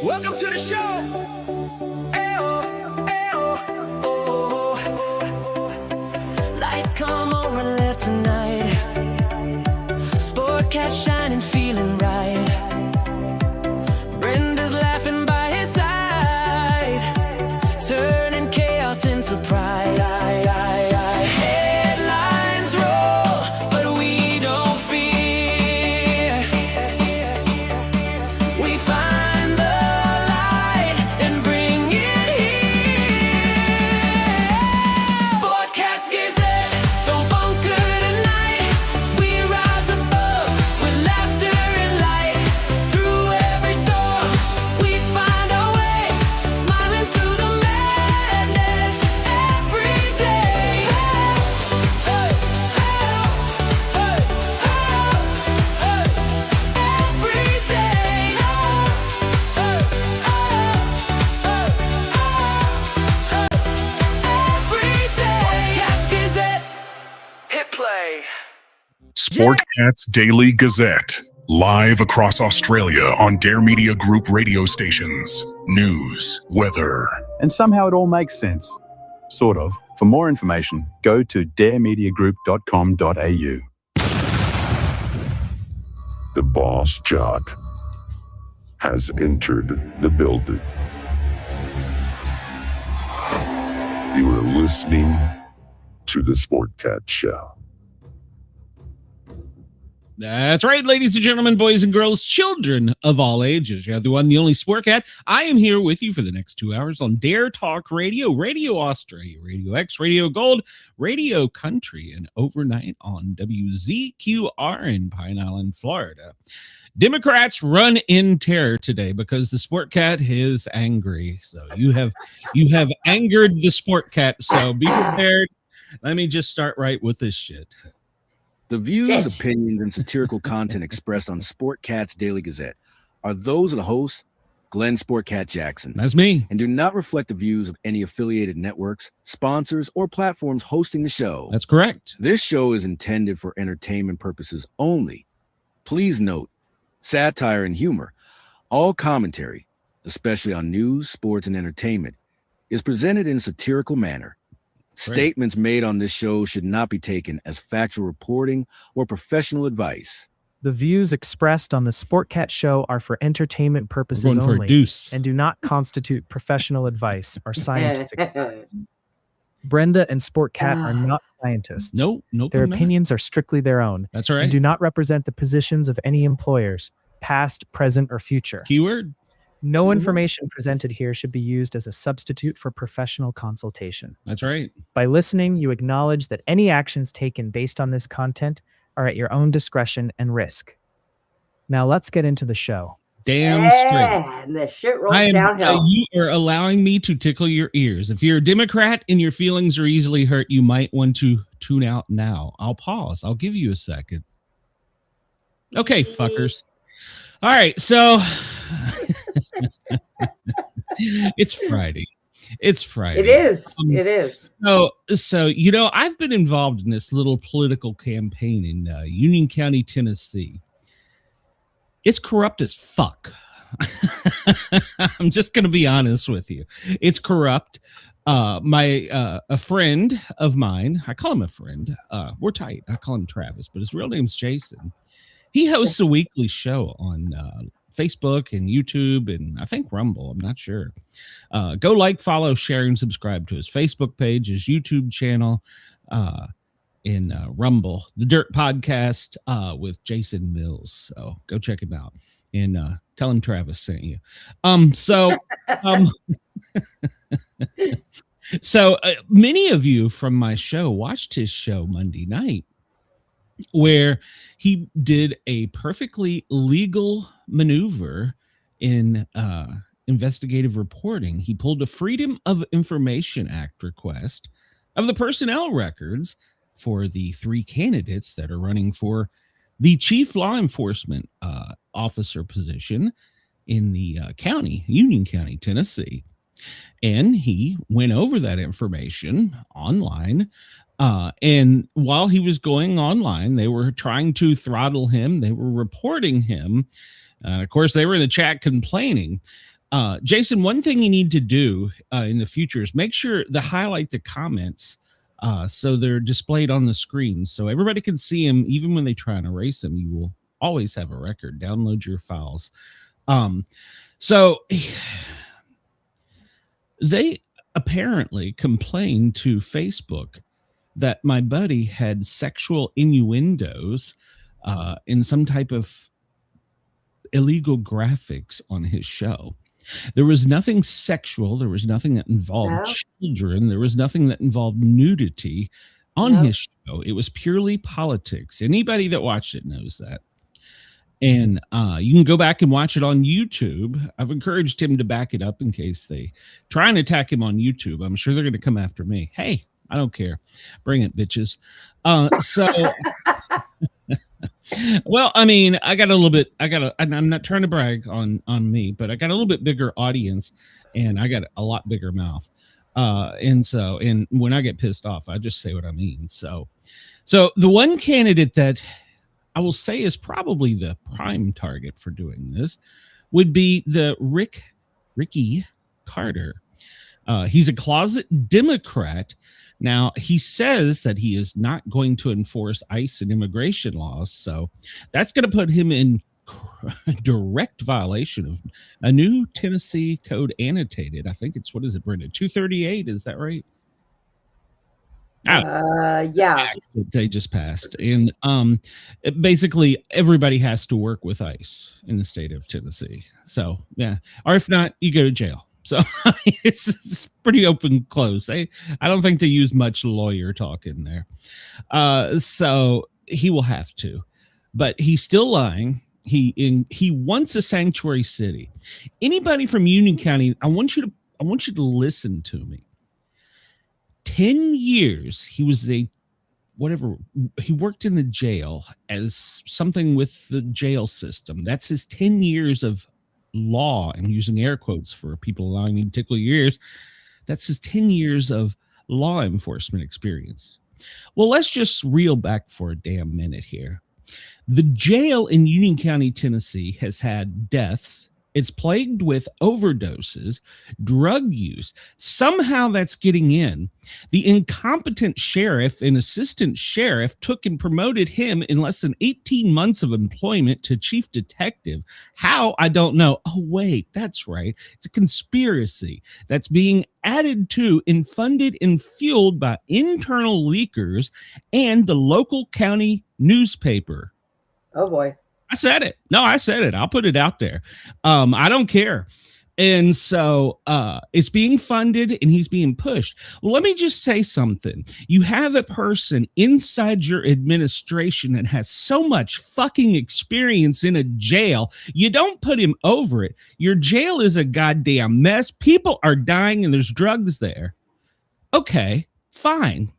Welcome to the show. Ayo, ayo, oh. Lights come on right left tonight. Sportcat shining, feeling right. Brenda's laughing by his side, turning chaos into pride. Headlines roll, but we don't fear. We find the light and bring it here. Sportcat's Gazette, don't bunker tonight. We rise above with laughter and light. Through every storm, we find our way, smiling through the madness every day. Hey, hey, hey, hey, every day. Every day. Sportcat's Gazette, hit play. Sportcat's Daily Gazette, live across Australia on Dare Media Group radio stations. News, weather, And somehow it all makes sense. Sort of. For more information, go to daremediagroup.com.au. The boss jock has entered the building. You are listening to the Sportcat Show. That's right, ladies and gentlemen, boys and girls, children of all ages. You have the one, the only Sportcat. I am here with you for the next 2 hours on Dare Talk Radio, Radio Australia, Radio X, Radio Gold, Radio Country, and overnight on WZQR in Pine Island, Florida. Democrats run in terror today because the Sportcat is angry. So you have angered the Sportcat. So be prepared. Let me just start right with this shit. The views, opinions, and satirical content expressed on Sportcat's Daily Gazette are those of the host, Glenn Sportcat Jackson, That's me. and do not reflect the views of any affiliated networks, sponsors, or platforms hosting the show. That's correct. This show is intended for entertainment purposes only. Please note, satire and humor, all commentary, especially on news, sports, and entertainment, is presented in a satirical manner. Statements made on this show should not be taken as factual reporting or professional advice. The views expressed on the Sportcat Show are for entertainment purposes Going for a only deuce. and do not constitute professional advice or scientific advice. Brenda and Sportcat are not scientists. Nope. Their I'm not. opinions are strictly their own That's all and right. do not represent the positions of any employers, past, present, or future. Keyword. No information presented here should be used as a substitute for professional consultation. That's right. By listening, you acknowledge that any actions taken based on this content are at your own discretion and risk. Now let's get into the show. Damn straight. And the shit rolls downhill. You are allowing me to tickle your ears. If you're a Democrat and your feelings are easily hurt, you might want to tune out now. I'll pause. I'll give you a second. Okay, fuckers. All right, so it's Friday. It's Friday. It is. It is. So I've been involved in this little political campaign in Union County, Tennessee. It's corrupt as fuck. I'm just going to be honest with you. It's corrupt. A friend of mine, I call him a friend. We're tight. I call him Travis, but his real name's Jason. He hosts a weekly show on Facebook and YouTube and I think Rumble. I'm not sure. Go like, follow, share, and subscribe to his Facebook page, his YouTube channel, in Rumble, the Dirt Podcast with Jason Mills. So go check him out and tell him Travis sent you. So many of you from my show watched his show Monday night, where he did a perfectly legal maneuver in investigative reporting. He pulled a Freedom of Information Act request of the personnel records for the three candidates that are running for the chief law enforcement officer position in the county, Union County, Tennessee. And he went over that information online. And while he was going online, they were trying to throttle him. They were reporting him. Of course, they were in the chat complaining. Jason, one thing you need to do in the future is make sure to highlight the comments so they're displayed on the screen so everybody can see them. Even when they try and erase them, you will always have a record. Download your files. So they apparently complained to Facebook that my buddy had sexual innuendos in some type of illegal graphics on his show. There was nothing sexual. There was nothing that involved children. There was nothing that involved nudity on his show. It was purely politics. Anybody that watched it knows that. And you can go back and watch it on YouTube. I've encouraged him to back it up in case they try and attack him on YouTube. I'm sure they're going to come after me. Hey, I don't care. Bring it, bitches. Well, I mean, I'm not trying to brag on me, but I got a little bit bigger audience and I got a lot bigger mouth. And when I get pissed off, I just say what I mean. So the one candidate that I will say is probably the prime target for doing this would be the Ricky Carter. He's a closet Democrat. Now, he says that he is not going to enforce ICE and immigration laws. So that's going to put him in direct violation of a new Tennessee code annotated. I think it's, what is it, Brenda? 238. Is that right? Yeah. They just passed. And basically everybody has to work with ICE in the state of Tennessee. So, yeah. Or if not, you go to jail. So it's pretty open close. I don't think they use much lawyer talk in there. So he will have to, but he's still lying. He wants a sanctuary city. Anybody from Union County, I want you to listen to me. 10 years he was he worked in the jail as something with the jail system. That's his 10 years of law. I'm using air quotes for people allowing me to tickle your ears. That's his 10 years of law enforcement experience. Well, let's just reel back for a damn minute here. The jail in Union County, Tennessee has had deaths. It's plagued with overdoses, drug use. Somehow that's getting in. The incompetent sheriff and assistant sheriff took and promoted him in less than 18 months of employment to chief detective. How? I don't know. Oh, wait, that's right. It's a conspiracy that's being added to and funded and fueled by internal leakers and the local county newspaper. Oh, boy. I said it. No, I said it. I'll put it out there. I don't care. And so it's being funded and he's being pushed. Well, let me just say something. You have a person inside your administration that has so much fucking experience in a jail. You don't put him over it. Your jail is a goddamn mess. People are dying and there's drugs there. Okay, fine.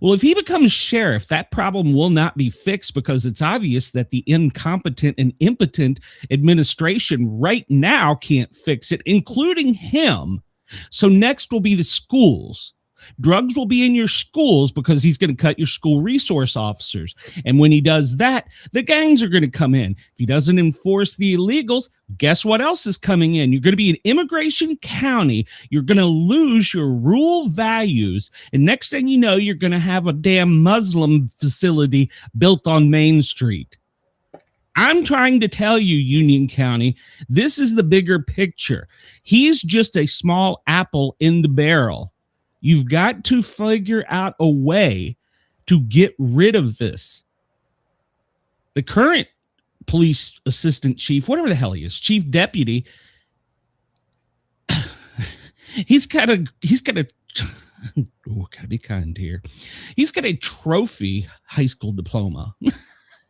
Well, if he becomes sheriff, that problem will not be fixed because it's obvious that the incompetent and impotent administration right now can't fix it, including him. So next will be the schools. Drugs will be in your schools because he's going to cut your school resource officers. And when he does that, the gangs are going to come in. If he doesn't enforce the illegals, guess what else is coming in? You're going to be an immigration county. You're going to lose your rural values. And next thing you know, you're going to have a damn Muslim facility built on Main Street. I'm trying to tell you, Union County, this is the bigger picture. He's just a small apple in the barrel. You've got to figure out a way to get rid of this. The current police assistant chief, whatever the hell he is, chief deputy, he's got a gotta be kind here. He's got a trophy high school diploma,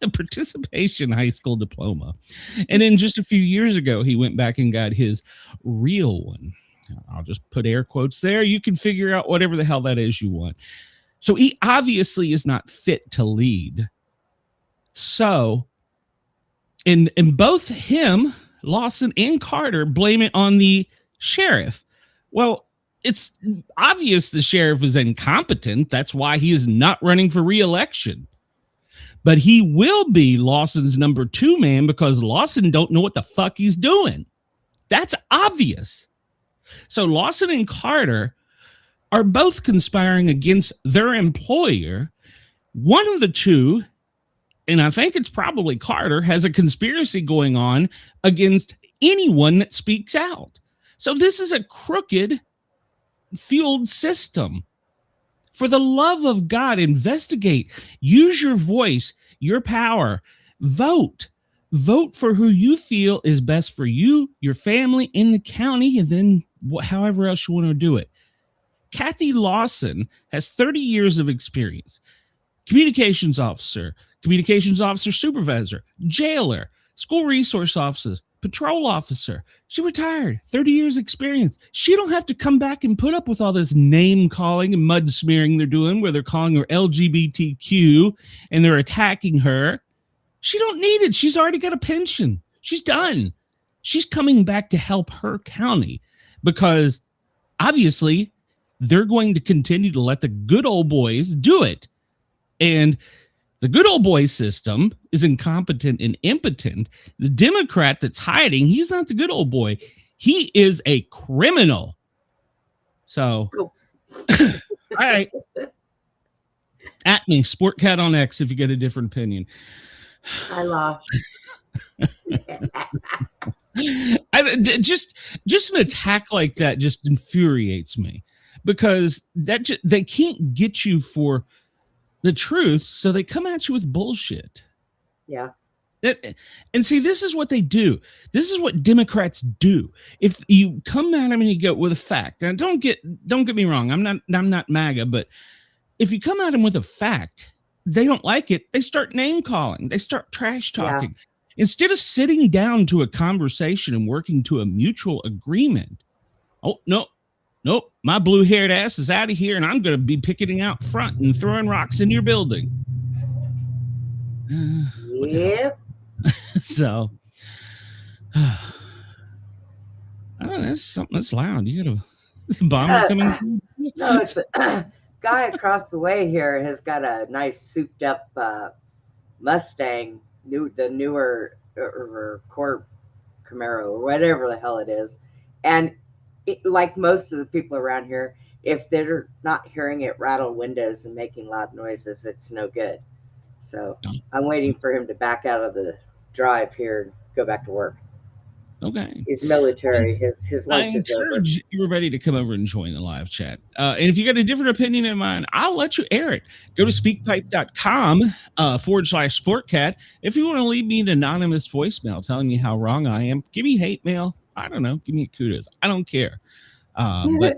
a participation high school diploma. And then just a few years ago, he went back and got his real one. I'll just put air quotes there. You can figure out whatever the hell that is you want. So he obviously is not fit to lead. So, and both him, Lawson and Carter, blame it on the sheriff. Well, it's obvious the sheriff is incompetent. That's why he is not running for re-election. But he will be Lawson's number 2 man because Lawson don't know what the fuck he's doing. That's obvious. So Lawson and Carter are both conspiring against their employer. One of the two, and I think it's probably Carter, has a conspiracy going on against anyone that speaks out. So this is a crooked fueled system. For the love of God, investigate. Use your voice, your power. Vote. Vote for who you feel is best for you, your family, in the county, and then however else you want to do it. Kathy Lawson has 30 years of experience. Communications officer supervisor, jailer, school resource officers, patrol officer. She retired, 30 years experience. She don't have to come back and put up with all this name calling and mud smearing they're doing where they're calling her LGBTQ and they're attacking her. She don't need it. She's already got a pension. She's done. She's coming back to help her county because obviously they're going to continue to let the good old boys do it. And the good old boy system is incompetent and impotent. The Democrat that's hiding, he's not the good old boy. He is a criminal. So, all right. At me, Sportcat on X, if you get a different opinion. I lost. Just an attack like that just infuriates me because they can't get you for the truth, so they come at you with bullshit. Yeah. And see, this is what they do. This is what Democrats do. If you come at them and you go with a fact, and don't get me wrong, I'm not MAGA, but if you come at them with a fact, they don't like it. They start name calling. They start trash talking. Yeah. Instead of sitting down to a conversation and working to a mutual agreement. Oh, no. Nope, my blue-haired ass is out of here, and I'm going to be picketing out front and throwing rocks in your building. Yep. So, that's something that's loud. You got a bomber coming? No, it's a guy across the way here has got a nice souped-up Mustang, the newer Corp Camaro, or whatever the hell it is, and like most of the people around here, if they're not hearing it rattle windows and making loud noises, it's no good. So I'm waiting for him to back out of the drive here and go back to work. Okay. He's military. His lunch is over. I encourage everybody to come over and join the live chat. And if you got a different opinion than mine, I'll let you air it. Go to speakpipe.com /Sportcat. If you want to leave me an anonymous voicemail telling me how wrong I am, give me hate mail. I don't know. Give me kudos. I don't care. But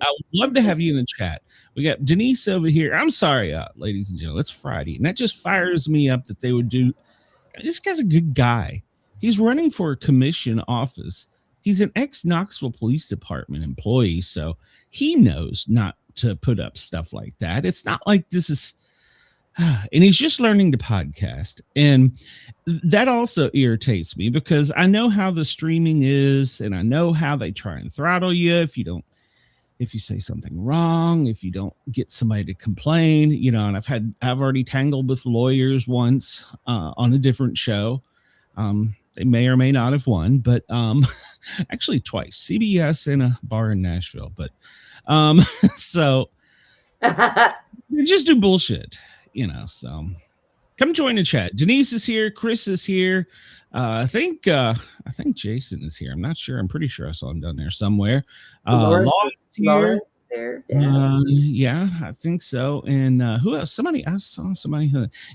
I would love to have you in the chat. We got Denise over here. I'm sorry, ladies and gentlemen. It's Friday. And that just fires me up that they would do. This guy's a good guy. He's running for a commission office. He's an ex-Knoxville Police Department employee, so he knows not to put up stuff like that. It's not like this is... And he's just learning to podcast. And that also irritates me because I know how the streaming is, and I know how they try and throttle you if you say something wrong, if you don't get somebody to complain, and I've already tangled with lawyers once on a different show. They may or may not have won, but actually twice, CBS and a bar in Nashville. But so they just do bullshit, so come join the chat. Denise is here. Chris is here. I think Jason is here. I'm not sure. I'm pretty sure I saw him down there somewhere. Lawrence is here. There. Yeah, I think so. And who else? I saw somebody.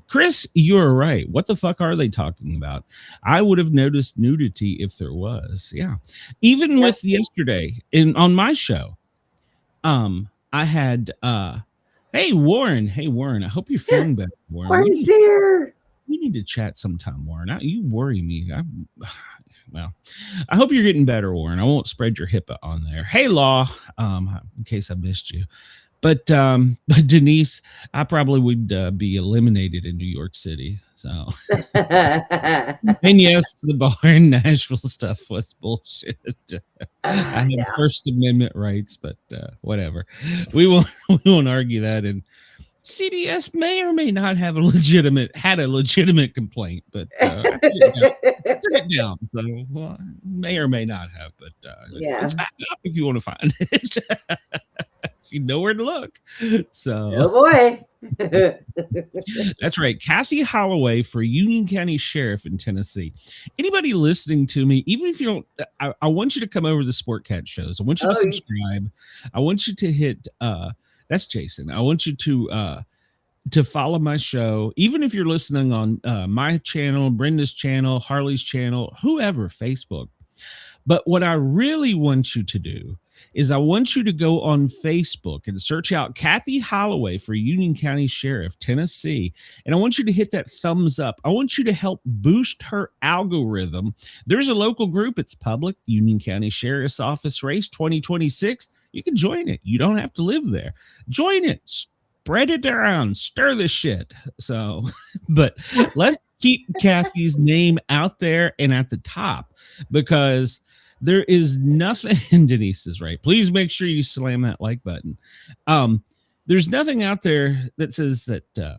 Chris, you're right. What the fuck are they talking about? I would have noticed nudity if there was. Yeah. Even with yesterday on my show, I had Hey Warren, I hope you're feeling better, Warren. Warren's here. We need to chat sometime, Warren. You worry me. I hope you're getting better, Warren. I won't spread your HIPAA on there. Hey, Law, in case I missed you. But Denise, I probably would be eliminated in New York City. So, and yes, the bar in Nashville stuff was bullshit. I had First Amendment rights, but whatever. We won't argue that. And CDS may or may not have had a legitimate complaint, but I took it down. So well, may or may not have, but Yeah. it's back up if you want to find it. If you know where to look. So Oh boy. that's right. Kathy Holloway for Union County Sheriff in Tennessee. Anybody listening to me, even if you don't, I want you to come over to the Sportcat shows. I want you to subscribe. I want you to hit that's Jason. I want you to follow my show, even if you're listening on my channel, Brenda's channel, Harley's channel, whoever, Facebook. But what I really want you to do is I want you to go on Facebook and search out Kathy Holloway for Union County Sheriff, Tennessee. And I want you to hit that thumbs up. I want you to help boost her algorithm. There's a local group. It's public, Union County Sheriff's Office Race 2026. You can join it. You don't have to live there. Join it. Spread it around. Stir the shit. So, but let's keep Kathy's name out there and at the top, because there is nothing, and Denise is right. Please make sure you slam that like button. There's nothing out there that says that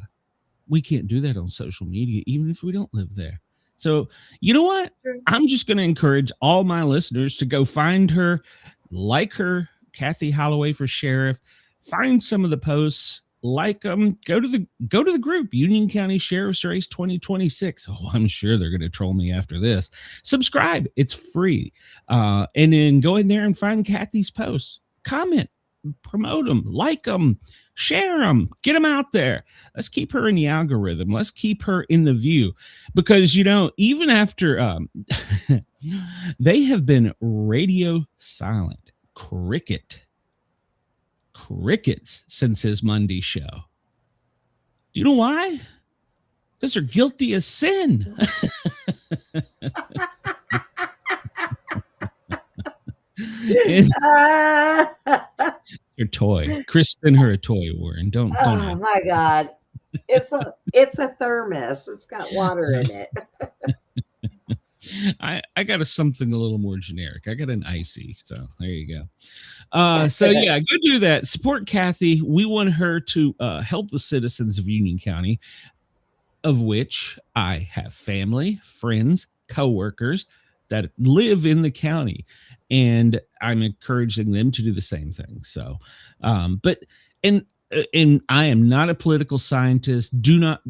we can't do that on social media, even if we don't live there. So you know what? I'm just going to encourage all my listeners to go find her, like her, Kathy Holloway for Sheriff. Find some of the posts, like them. Go to the group, Union County Sheriff's Race 2026. Oh, I'm sure they're going to troll me after this. Subscribe. It's free. And then go in there and find Kathy's posts. Comment, promote them, like them, share them, get them out there. Let's keep her in the algorithm. Let's keep her in the view, because, you know, even after they have been radio silent, crickets since his Monday show. Do you know why? Because they're guilty as sin. Your toy. Chris sent her a toy, Warren. Don't. Oh my God. It's a thermos. It's got water in it. I got something a little more generic. I got an icy. So there you go. So yeah, go do that. Support Kathy. We want her to help the citizens of Union County, of which I have family, friends, coworkers that live in the county, and I'm encouraging them to do the same thing. So, but I am not a political scientist. Do not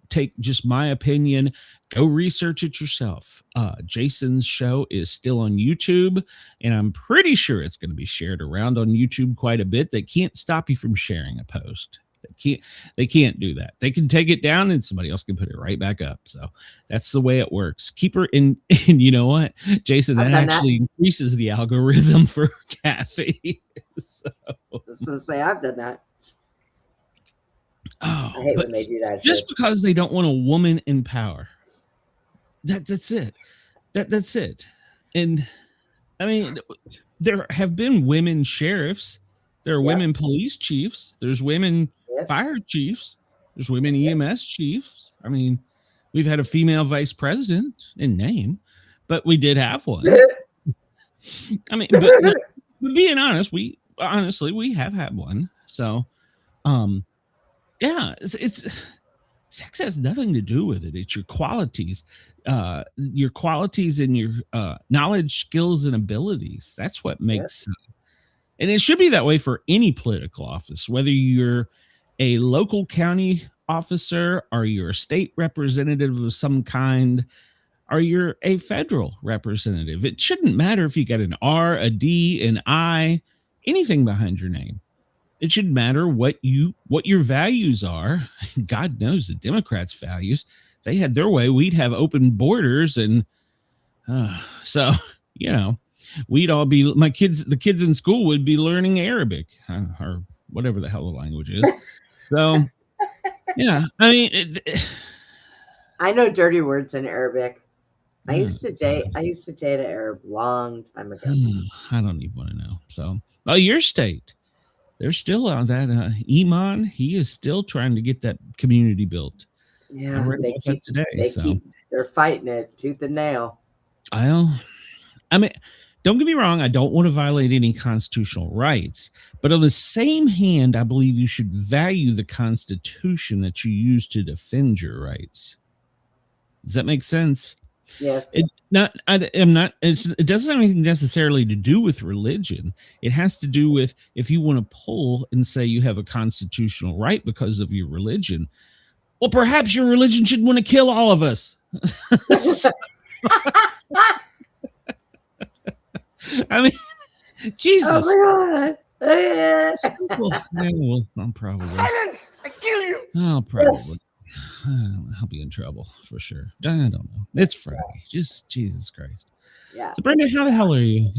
take just my opinion. Go research it yourself. Jason's show is still on YouTube, and I'm pretty sure it's going to be shared around on YouTube quite a bit. They can't stop you from sharing a post. They can't do that. They can take it down and somebody else can put it right back up. So that's the way it works. Keep her in. And you know what, Jason, that actually increases the algorithm for Kathy. So I was going to say, I've done that. Oh, I hate when they do that. Just because they don't want a woman in power. That's it. That's it. And I mean, there have been women sheriffs. There are women police chiefs. There's women fire chiefs. There's women EMS chiefs. I mean, we've had a female vice president in name, but we did have one. I mean, but being honest, we have had one. So, yeah, it's sex has nothing to do with it. It's your qualities and your knowledge, skills, and abilities. That's what makes, and it should be that way for any political office, whether you're a local county officer or you're a state representative of some kind, or you're a federal representative. It shouldn't matter if you got an R, a D, an I, anything behind your name. It should matter what your values are. God knows the Democrats' values. If they had their way, we'd have open borders, and so you know, we'd all be the kids in school would be learning Arabic or whatever the hell the language is. So yeah, I mean, I know dirty words in Arabic. I used to date an Arab long time ago. I don't even want to know. So, your state. They're still on that. Iman, he is still trying to get that community built. Yeah, I read about that today. They're fighting it tooth and nail. I mean, don't get me wrong, I don't want to violate any constitutional rights, but on the same hand, I believe you should value the Constitution that you use to defend your rights. Does that make sense? Yes. It doesn't have anything necessarily to do with religion. It has to do with if you want to pull and say you have a constitutional right because of your religion. Well, perhaps your religion should want to kill all of us. I mean, Jesus. Oh my God. Well, I'm probably. Silence! I kill you. I'll probably. I'll be in trouble for sure. I don't know. It's Friday. Just Jesus Christ. Yeah. So, Brenda, how the hell are you?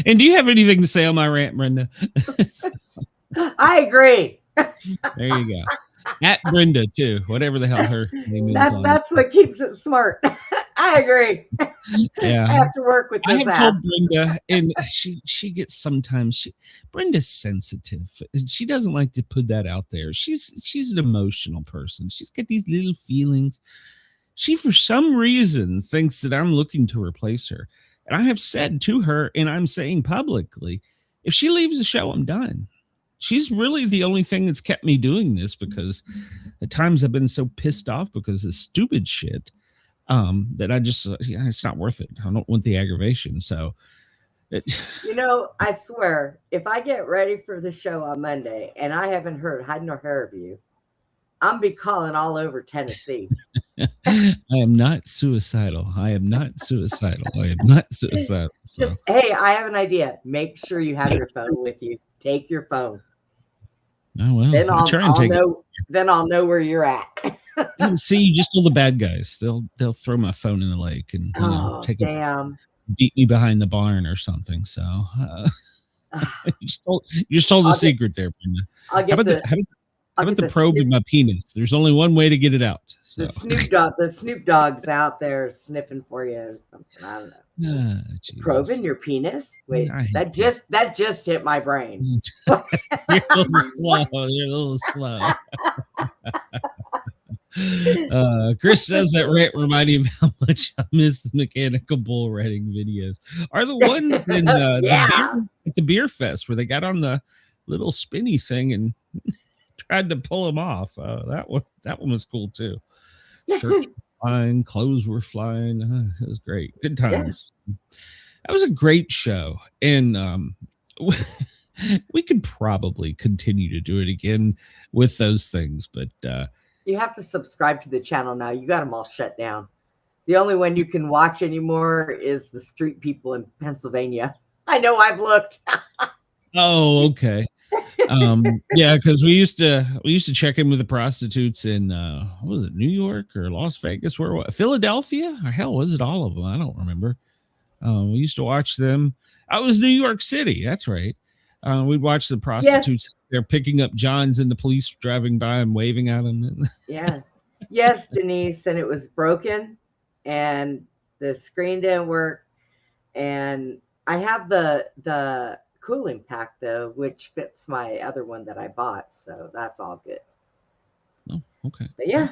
And do you have anything to say on my rant, Brenda? I agree. There you go. At Brenda too, whatever the hell her name is. That's what keeps it smart. I agree. Yeah, I have to work with this. I have told Brenda, and she gets sometimes. Brenda's sensitive. She doesn't like to put that out there. She's an emotional person. She's got these little feelings. She, for some reason, thinks that I'm looking to replace her. And I have said to her, and I'm saying publicly, if she leaves the show, I'm done. She's really the only thing that's kept me doing this, because at times I've been so pissed off because of stupid shit that I just, it's not worth it. I don't want the aggravation. So, I swear, if I get ready for the show on Monday and I haven't heard hide nor hair of you, I'm be calling all over Tennessee. I am not suicidal. I am not suicidal. So. Just, hey, I have an idea. Make sure you have your phone with you. Take your phone. Oh well. Then I'll know where you're at. See, you just told the bad guys. They'll throw my phone in the lake and take it, beat me behind the barn or something. So you just told the secret there, Brenda. How about the probe in my penis? There's only one way to get it out. So. The Snoop Dogg's out there sniffing for you or something. I don't know. Probe in your penis? Wait, that just hit my brain. You're a little slow. Chris says that rant reminded me of how much I miss mechanical bull riding videos. Are the ones in at the beer fest where they got on the little spinny thing and tried to pull him off. That one was cool too. Shirts were flying, clothes were flying. It was great. Good times. Yeah. That was a great show, and we could probably continue to do it again with those things, but you have to subscribe to the channel now. You got them all shut down. The only one you can watch anymore is the street people in Pennsylvania. I know, I've looked. Oh, okay. Yeah, because we used to check in with the prostitutes in what was it, New York or Las Vegas? Where was Philadelphia? Or hell, was it all of them? I don't remember. We used to watch them. I was New York City. That's right. We'd watch the prostitutes. Yes. They're picking up Johns and the police driving by and waving at them. Yeah. Yes, Denise. And it was broken and the screen didn't work. And I have the cooling pack though, which fits my other one that I bought. So that's all good. Oh, okay. But yeah.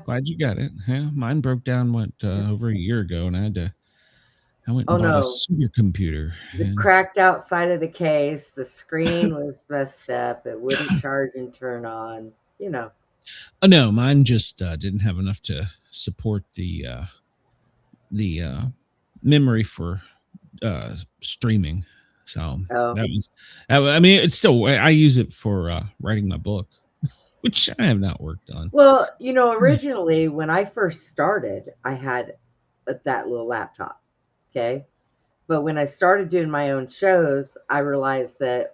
Glad you got it. Yeah, mine broke down over a year ago, and I went and bought a supercomputer. It cracked outside of the case. The screen was messed up. It wouldn't charge and turn on. Oh no, mine just didn't have enough to support the memory for streaming. So that was. I mean, it's still. I use it for writing my book, which I have not worked on. Well, originally when I first started, I had that little laptop. Okay. But when I started doing my own shows, I realized that,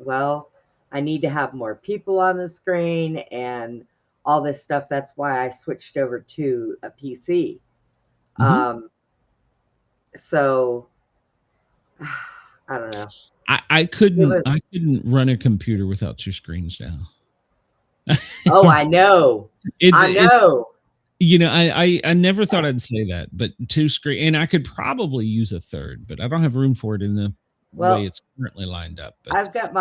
I need to have more people on the screen and all this stuff. That's why I switched over to a PC. Mm-hmm. So I don't know. I couldn't run a computer without two screens now. Oh, I know. I know. I never thought I'd say that, but two screen, and I could probably use a third, but I don't have room for it in the way it's currently lined up. But I've got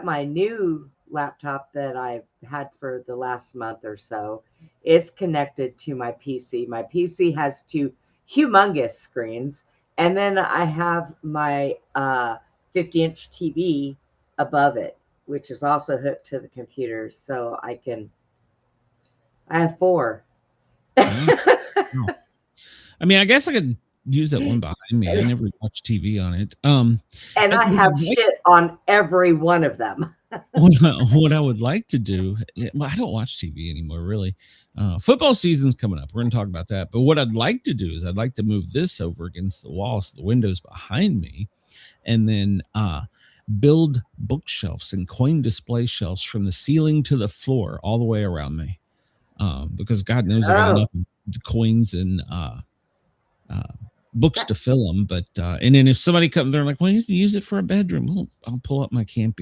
my new laptop that I've had for the last month or so. It's connected to my PC. My PC has two humongous screens, And then I have my 50-inch TV above it, which is also hooked to the computer. So I have 4. Oh. I mean, I guess I could use that one behind me. I never watched TV on it. And I have shit on every one of them. What I would like to do, well, I don't watch TV anymore, really. Football season's coming up. We're going to talk about that. But what I'd like to do is I'd like to move this over against the wall, so the window's behind me, and then build bookshelves and coin display shelves from the ceiling to the floor all the way around me. Because God knows I got enough coins and books to fill them. But and then if somebody comes, they're like, well, you have to use it for a bedroom. Well, I'll pull up my camp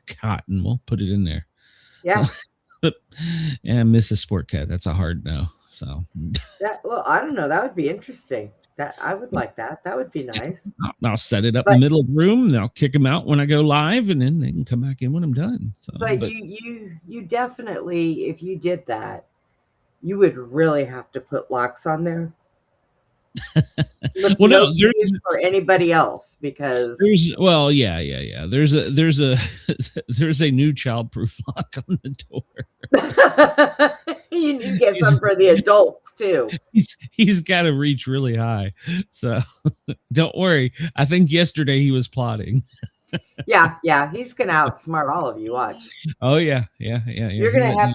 cot and we'll put it in there. Yeah. So, but yeah, Mrs. Sportcat, that's a hard no. So well, I don't know. That would be interesting. That I would like that. That would be nice. I'll set it up in the middle of the room and I'll kick them out when I go live, and then they can come back in when I'm done. So, but you definitely, if you did that, you would really have to put locks on there. Well, no, there's for anybody else, because there's there's a new childproof lock on the door. You need to get some for the adults too. He's got to reach really high, so don't worry. I think yesterday he was plotting. Yeah, he's gonna outsmart all of you. Watch. Oh yeah. You're gonna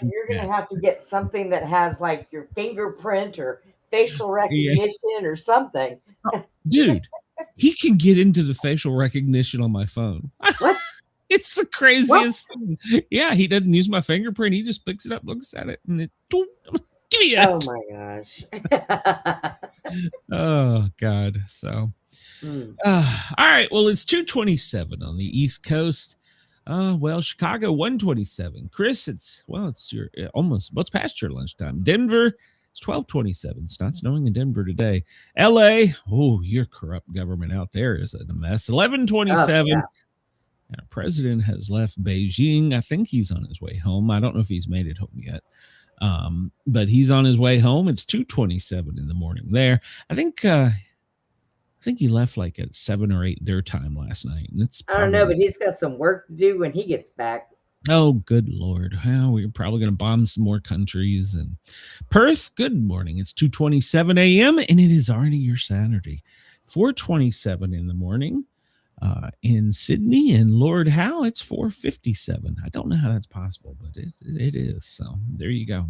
have to get something that has like your fingerprint or facial recognition or something. Dude, he can get into the facial recognition on my phone. What? It's the craziest thing. Yeah, he doesn't use my fingerprint. He just picks it up, looks at it, and it. Give me it. Oh my gosh. Oh God. So. All right. Well, it's 2:27 on the East Coast. Well, Chicago 1:27. Chris, it's your almost what's past your lunchtime. Denver, it's 12:27. It's not snowing in Denver today. LA, your corrupt government out there is a mess. 11:27. Yeah. Our president has left Beijing. I think he's on his way home. I don't know if he's made it home yet. But he's on his way home. It's 2:27 in the morning there. I think he left like at 7 or 8 their time last night. And I don't know, but he's got some work to do when he gets back. Oh, good Lord. Well, we're probably going to bomb some more countries. And Perth, good morning. It's 2:27 a.m. and it is already your Saturday. 4:27 in the morning in Sydney. And Lord Howe, it's 4:57. I don't know how that's possible, but it is. So there you go.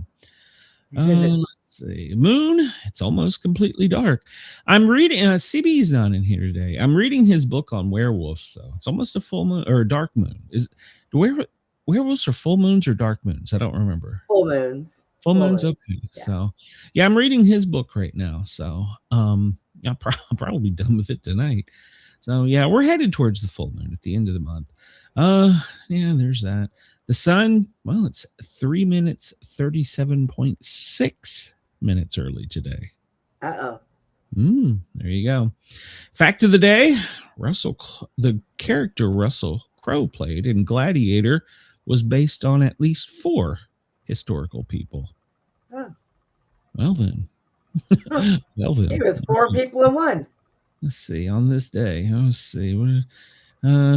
Let's see. Moon, it's almost completely dark. I'm reading, CB's not in here today. I'm reading his book on werewolves. So it's almost a full moon or a dark moon. Werewolves are full moons or dark moons? I don't remember. Full moons. Full moons. Okay. Yeah. So yeah, I'm reading his book right now. So I'll probably be done with it tonight. So yeah, we're headed towards the full moon at the end of the month. Yeah, there's that. The sun, well, it's 3 minutes, 37.6 minutes early today. Uh-oh. There you go. Fact of the day, the character Russell Crowe played in Gladiator was based on at least 4 historical people. Huh. Well then. Well then. It was 4 people in one. Let's see, on this day. Let's see.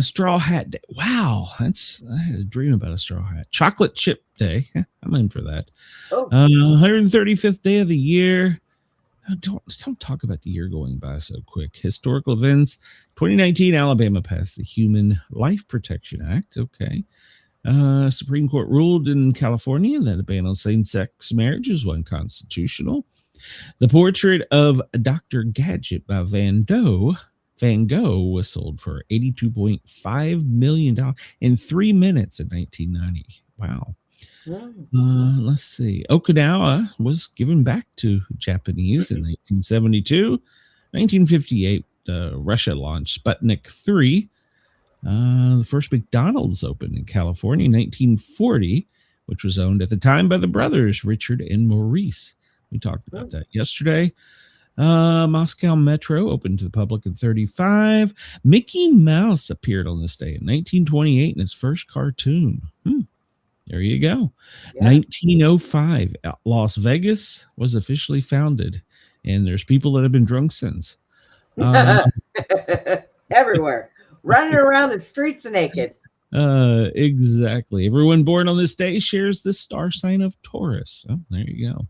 Straw Hat Day. Wow, I had a dream about a straw hat. Chocolate Chip Day. I'm in for that. 135th day of the year. Don't talk about the year going by so quick. Historical events. 2019, Alabama passed the Human Life Protection Act. Okay. Supreme Court ruled in California that a ban on same-sex marriage is unconstitutional. The portrait of Dr. Gadget by Van Gogh was sold for $82.5 million in 3 minutes in 1990. Wow. Let's see. Okinawa was given back to Japanese in 1972. 1958, Russia launched Sputnik 3. The first McDonald's opened in California in 1940, which was owned at the time by the brothers Richard and Maurice. We talked about that yesterday. Moscow Metro opened to the public in 1935. Mickey Mouse appeared on this day in 1928 in its first cartoon. There you go. Yeah. 1905, Las Vegas was officially founded, and there's people that have been drunk since. Everywhere, running around the streets naked. Exactly. Everyone born on this day shares the star sign of Taurus. Oh, there you go.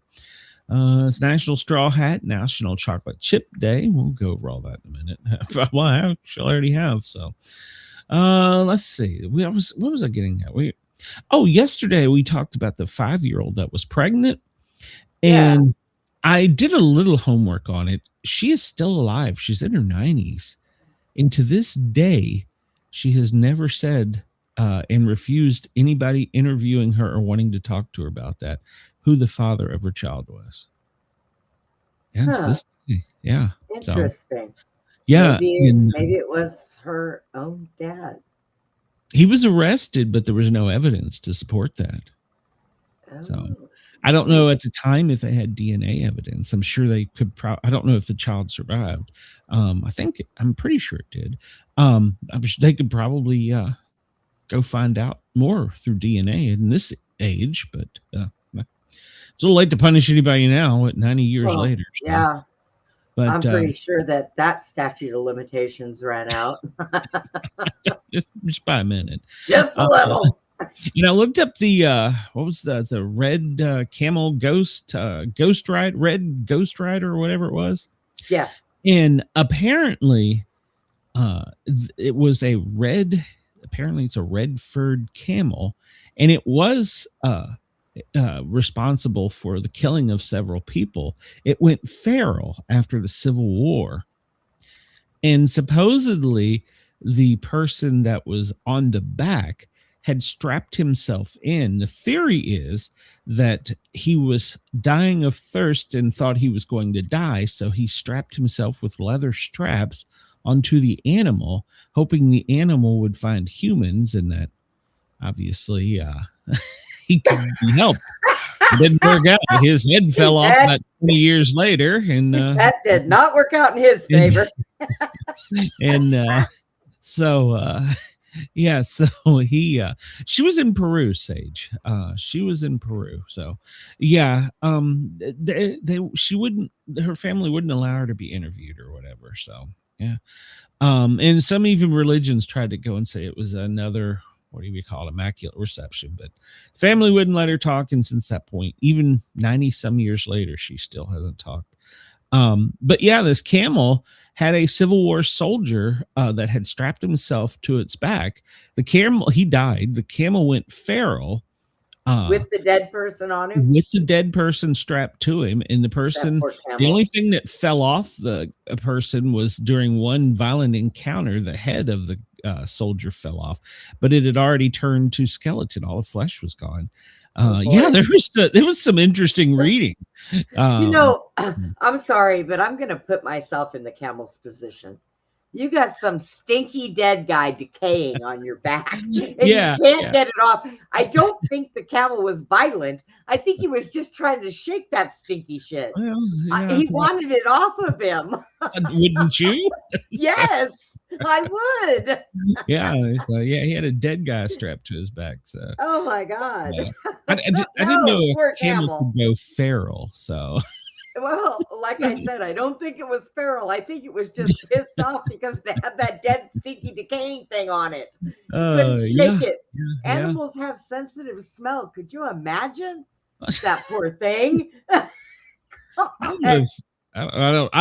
It's National Straw Hat, National Chocolate Chip Day. We'll go over all that in a minute. Well, I actually already have. So, let's see. What was I getting at? Yesterday we talked about the 5-year-old that was pregnant, and I did a little homework on it. She is still alive. She's in her 90s, and to this day, she has never said and refused anybody interviewing her or wanting to talk to her about that, who the father of her child was. Yeah, to this day. Yeah. Interesting. So, yeah. Maybe it was her own dad. He was arrested, but there was no evidence to support that. Oh. So I don't know at the time if they had DNA evidence. I'm sure they could. I don't know if the child survived. I'm pretty sure it did. They could probably go find out more through DNA in this age, but it's a little late to punish anybody now at 90 years later. So. Yeah. But I'm pretty sure that statute of limitations ran out. just by a minute. Just a little. I looked up the what was the red camel ghost ride, red ghost rider or whatever it was. Yeah. And apparently it was it's a red furred camel, and it was responsible for the killing of several people. It went feral after the Civil War, and supposedly the person that was on the back had strapped himself in. The theory is that he was dying of thirst and thought he was going to die, so he strapped himself with leather straps onto the animal, hoping the animal would find humans, and that obviously he could be helped. It didn't work out. His head fell off about 20 years later, and that did not work out in his favor. And so she was in Peru, Sage. She was in Peru. So yeah, her family wouldn't allow her to be interviewed or whatever. So yeah. And some even religions tried to go and say it was another, what do we call it, immaculate reception, but family wouldn't let her talk. And since that point, even 90 some years later, she still hasn't talked. But yeah, this camel had a Civil War soldier that had strapped himself to its back. The camel, he died. The camel went feral. With the dead person on him? With the dead person strapped to him. And the person, the only thing that fell off the person was during one violent encounter, the head of the soldier fell off, but it had already turned to skeleton. All the flesh was gone. Yeah, there was some interesting reading. I'm sorry, but I'm going to put myself in the camel's position. You got some stinky dead guy decaying on your back, and you can't get it off. I don't think the camel was violent. I think he was just trying to shake that stinky shit. Well, he wanted it off of him. Wouldn't you? Yes, I would. So he had a dead guy strapped to his back. So oh my god, I didn't know a camel could go feral. So. Well, like I said, I don't think it was feral. I think it was just pissed off because they had that dead, stinky, decaying thing on it. Couldn't shake it. Animals have sensitive smell. Could you imagine that poor thing? I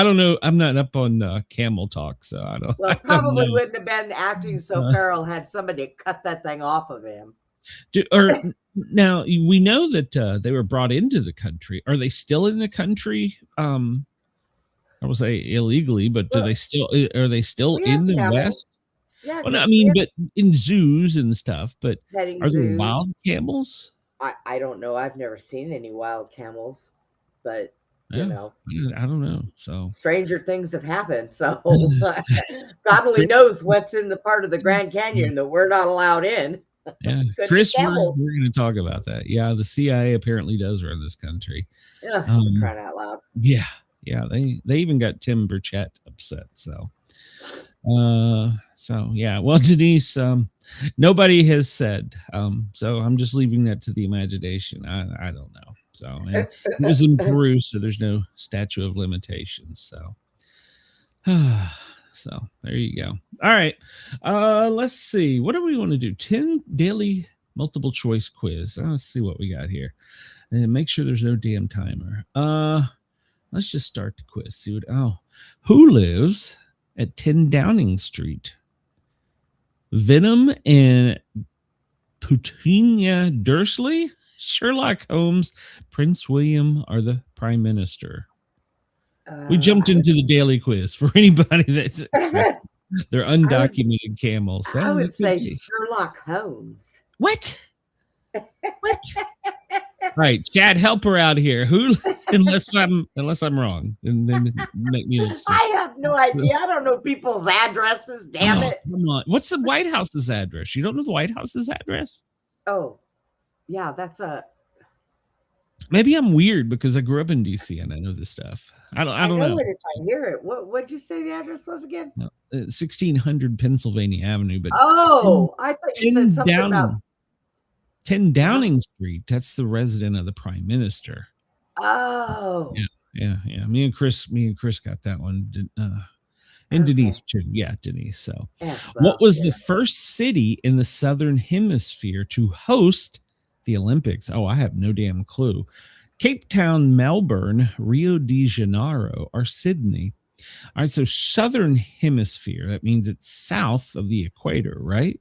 don't know. I'm not up on camel talk, so I don't. Well, probably wouldn't have been acting so feral had somebody cut that thing off of him. Now we know that they were brought into the country. Are they still in the country? I will say illegally, but are they still in the West? Yeah, well, I mean, but in zoos and stuff. But are there wild camels? I don't know. I've never seen any wild camels, but you know, I don't know. So stranger things have happened. So probably knows what's in the part of the Grand Canyon that we're not allowed in. Yeah, Chris, we're going to talk about that. Yeah, the CIA apparently does run this country. Yeah, crying out loud. Yeah. They even got Tim Burchett upset. So yeah. Well, Denise, nobody has said. So I'm just leaving that to the imagination. I don't know. So it was in Peru, so there's no statute of limitations. So So there you go. All right. Let's see. What do we want to do? 10 daily multiple choice quiz. Let's see what we got here. And make sure there's no damn timer. Let's just start the quiz. See what who lives at 10 Downing Street? Venom and Petunia Dursley, Sherlock Holmes, Prince William, or the Prime Minister? We jumped into the daily quiz for anybody that's they're undocumented camels. I would say Sherlock Holmes. What? What? Right, Chad, help her out here. Who? Unless I'm wrong, and then make me look stupid. I have no idea. I don't know people's addresses. Damn it! Come on. What's the White House's address? You don't know the White House's address? Oh, yeah, that's a. Maybe I'm weird because I grew up in DC and I know this stuff. I don't know. It if I hear it. What'd you say the address was again? No, 1600 Pennsylvania Avenue. But I thought you said something about 10 Downing Street. That's the resident of the Prime Minister. Oh. Yeah. Me and Chris got that one. And Denise too. Yeah, Denise. So, what was the first city in the Southern Hemisphere to host the Olympics? Oh, I have no damn clue. Cape Town, Melbourne, Rio de Janeiro, or Sydney. All right, so Southern Hemisphere. That means it's south of the equator, right?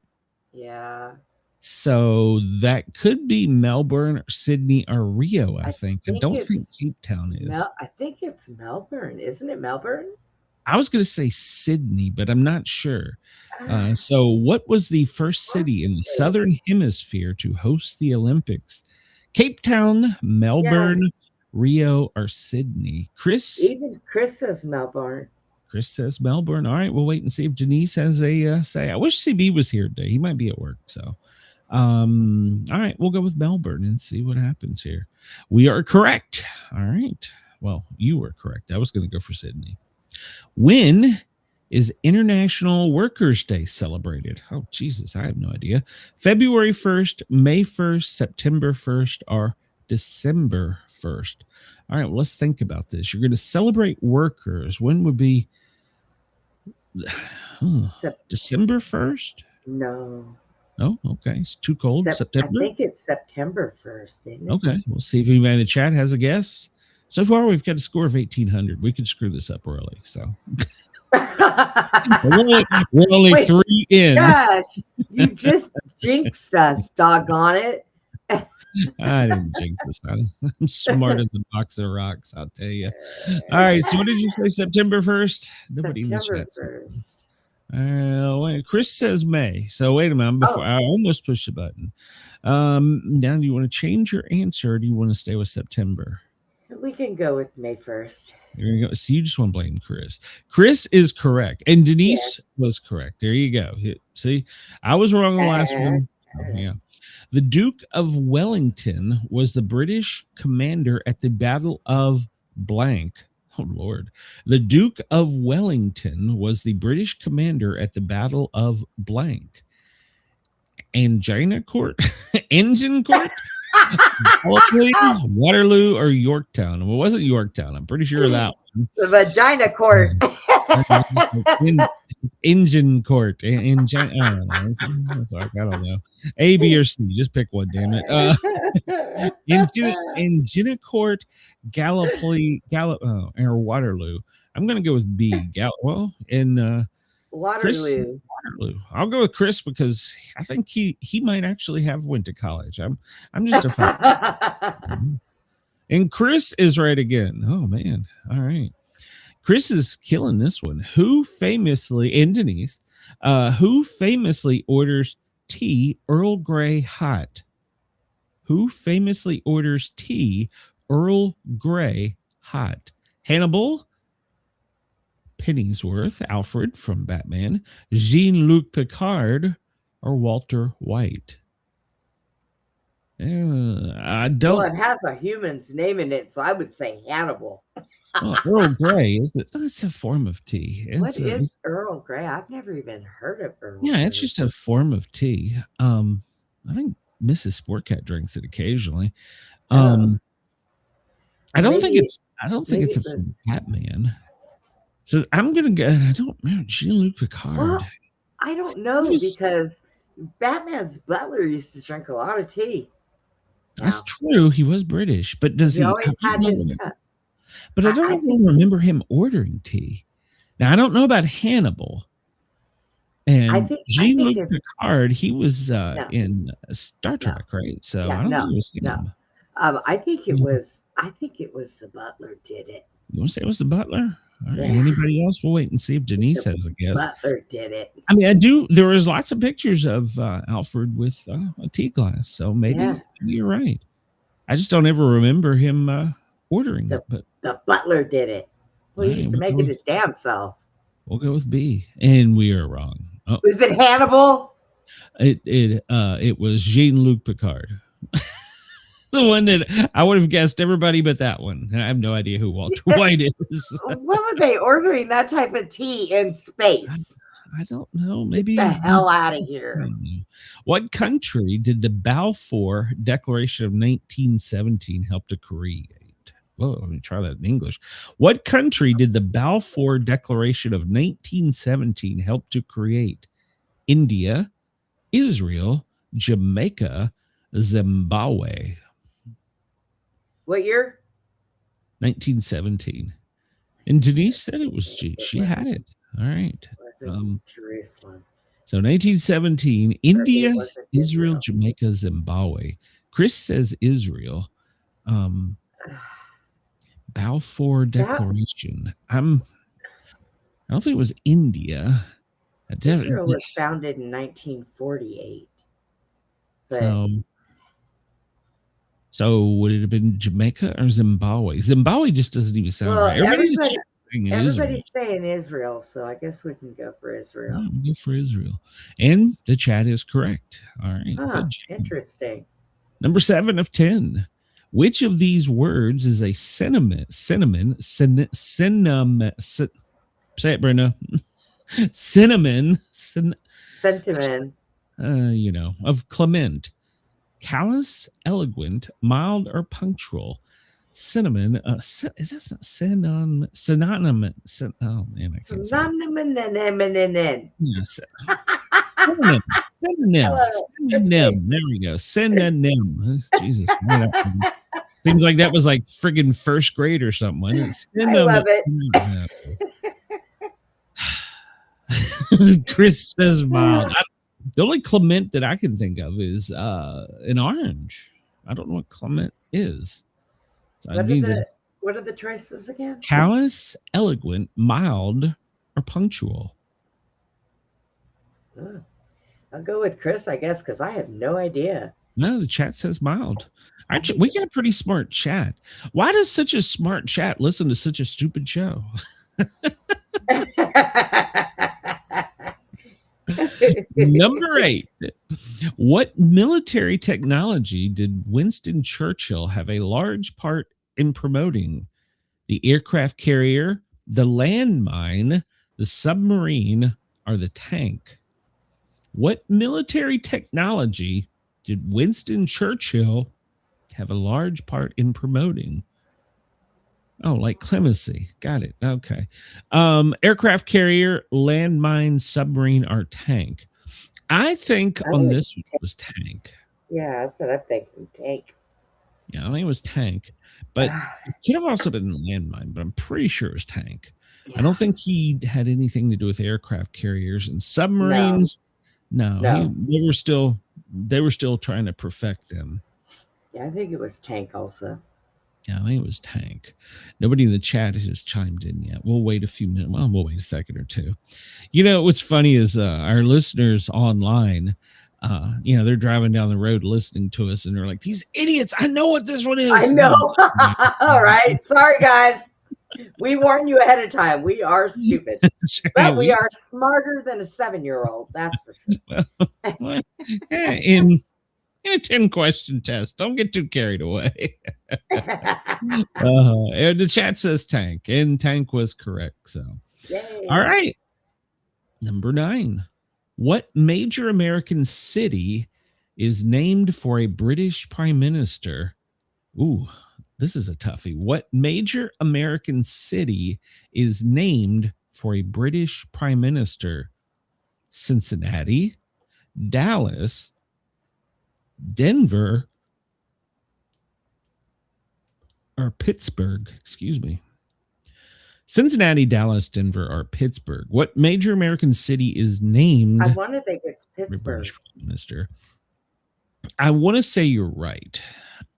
Yeah. So that could be Melbourne, or Sydney, or Rio, I think. I don't think Cape Town is. I think it's Melbourne. Isn't it Melbourne? I was going to say Sydney, but I'm not sure. So what was the first city in the Southern Hemisphere to host the Olympics? Cape Town, Melbourne, Rio, or Sydney? Chris? Even Chris says Melbourne. Chris says Melbourne. All right, we'll wait and see if Denise has a say. I wish CB was here today. He might be at work. So, all right, we'll go with Melbourne and see what happens here. We are correct. All right. Well, you were correct. I was going to go for Sydney. When is International Workers' Day celebrated? Oh, Jesus, I have no idea. February 1st, May 1st, September 1st, or December 1st? All right, well, let's think about this. You're going to celebrate workers. When would be December 1st? No. Oh, okay. It's too cold. September? I think it's September 1st, isn't it? Okay, we'll see if anybody in the chat has a guess. So far, we've got a score of 1,800. We could screw this up early. So we're only 3 in. Gosh, you just jinxed us, doggone it. I didn't jinx this. I'm smart as a box of rocks, I'll tell you. All right, so what did you say, September 1st? Nobody September in the chat. Wait, Chris says May. So wait a minute. I almost pushed the button. Now, do you want to change your answer or do you want to stay with September? We can go with May 1st. There you go. So you just want to blame Chris. Chris is correct. And Denise was correct. There you go. See, I was wrong on the last one. Yeah. The Duke of Wellington was the British commander at the Battle of blank. Oh, Lord. The Duke of Wellington was the British commander at the Battle of blank. Angina Court? Engine Court? Waterloo or Yorktown? Well, it wasn't Yorktown. I'm pretty sure of that one. The Vagina Court. Engine Court. I don't know. A, B, or C. Just pick one, damn it. Engina Court, Gallipoli, or Waterloo. I'm going to go with B. Waterloo. Waterloo. I'll go with Chris because I think he might actually have went to college. I'm just a fan. And Chris is right again. Oh man. All right. Chris is killing this one. Who famously orders tea Earl Grey hot? Who famously orders tea Earl Grey hot? Hannibal, Pennyworth, Alfred from Batman, Jean-Luc Picard, or Walter White? I don't. Well, it has a human's name in it, so I would say Hannibal. Earl Grey, is it? It's a form of tea. What is Earl Grey? I've never even heard of Earl Grey. Yeah, it's just a form of tea. I think Mrs. Sportcat drinks it occasionally. I don't think it's from Batman. So I'm gonna go. I don't remember Jean-Luc Picard. Well, I don't know He's- because Batman's butler used to drink a lot of tea. That's Now, true. He was British, but does he he? always I had don't his know. cup. But I I don't think- even remember him ordering tea. Now I don't know about Hannibal. And think Jean-Luc it's- Picard, he was in Star Trek, right? So Yeah, I don't no, think it was him. no. I think it was. I think it was the butler did it. You want to say it was the butler? All right. Yeah. Anybody else? We'll wait and see if Denise The has a guess. Butler did it. I mean, I do. There was lots of pictures of Alfred with a tea glass, so maybe you're right. I just don't ever remember him ordering it. But The butler did it. Well, he Right, used to we'll make go it his damn self. we'll go with B, and we are wrong. Oh, Was it Hannibal? it was Jean-Luc Picard. The one that I would have guessed everybody but that one. I have no idea who Walter White is. What were they ordering that type of tea in space? I don't know. Maybe Get the hell out of here. I don't know. What country did the Balfour Declaration of 1917 help to create? Well, let me try that in English. What country did the Balfour Declaration of 1917 help to create? India, Israel, Jamaica, Zimbabwe. What year? 1917. And Denise said it was she had it. All right. Was it Jerusalem? So 1917, India, Or was it Israel, Jamaica, Zimbabwe. Chris says Israel. Balfour Declaration. I don't think it was India. Israel was founded in 1948. But So would it have been Jamaica or Zimbabwe? Zimbabwe just doesn't even sound well, right. everybody's saying Israel, so I guess we can go for Israel. We'll go for Israel. And the chat is correct. All right. Ah, good job. interesting. Number 7 of 10. Which of these words is a synonym? Say it, Brenda. Cinnamon. Sentiment. Of Clement. Callous, eloquent, mild, or punctual. Cinnamon. Is this synonym? Oh man, I can't say. Synonym. Yes. Synonym. There we go. Synonym. Jesus. Seems like that was like friggin' first grade or something. Wasn't it? Synonym. I love it. Chris says mild. The only Clement that I can think of is an orange. I don't know what Clement is. So What are the choices again? Callous, eloquent, mild, or punctual. I'll go with Chris, I guess, because I have no idea. No, the chat says mild. We got a pretty smart chat. Why does such a smart chat listen to such a stupid show? Number 8. What military technology did Winston Churchill have a large part in promoting? The aircraft carrier, the landmine, the submarine, or the tank? What military technology did Winston Churchill have a large part in promoting? Oh, like clemency. Got it. Okay. Aircraft carrier, landmine, submarine, or tank. I think on this one was tank. Yeah, that's what I'm thinking. Tank. Yeah, I think it was tank. But it could have also been landmine, but I'm pretty sure it was tank. Yeah. I don't think he had anything to do with aircraft carriers and submarines. No. They were still trying to perfect them. Yeah, I think it was tank also. Yeah, I think it was tank. Nobody in the chat has chimed in yet. We'll wait a few minutes. Well, we'll wait a second or two. What's funny is our listeners online, they're driving down the road listening to us, and they're like, "These idiots! I know what this one is." I know. All right, sorry guys. We warn you ahead of time. We are stupid, but we are smarter than a 7-year-old. That's for sure. In a 10-question test, don't get too carried away. The chat says tank, and tank was correct. So, yay. All right. Number 9. What major American city is named for a British prime minister? Ooh, This is a toughie. What major American city is named for a British prime minister? Cincinnati, Dallas, Denver, or Pittsburgh? Excuse me. Cincinnati, Dallas, Denver, or Pittsburgh. What major American city is named? I want to think it's Pittsburgh. Minister. I want to say you're right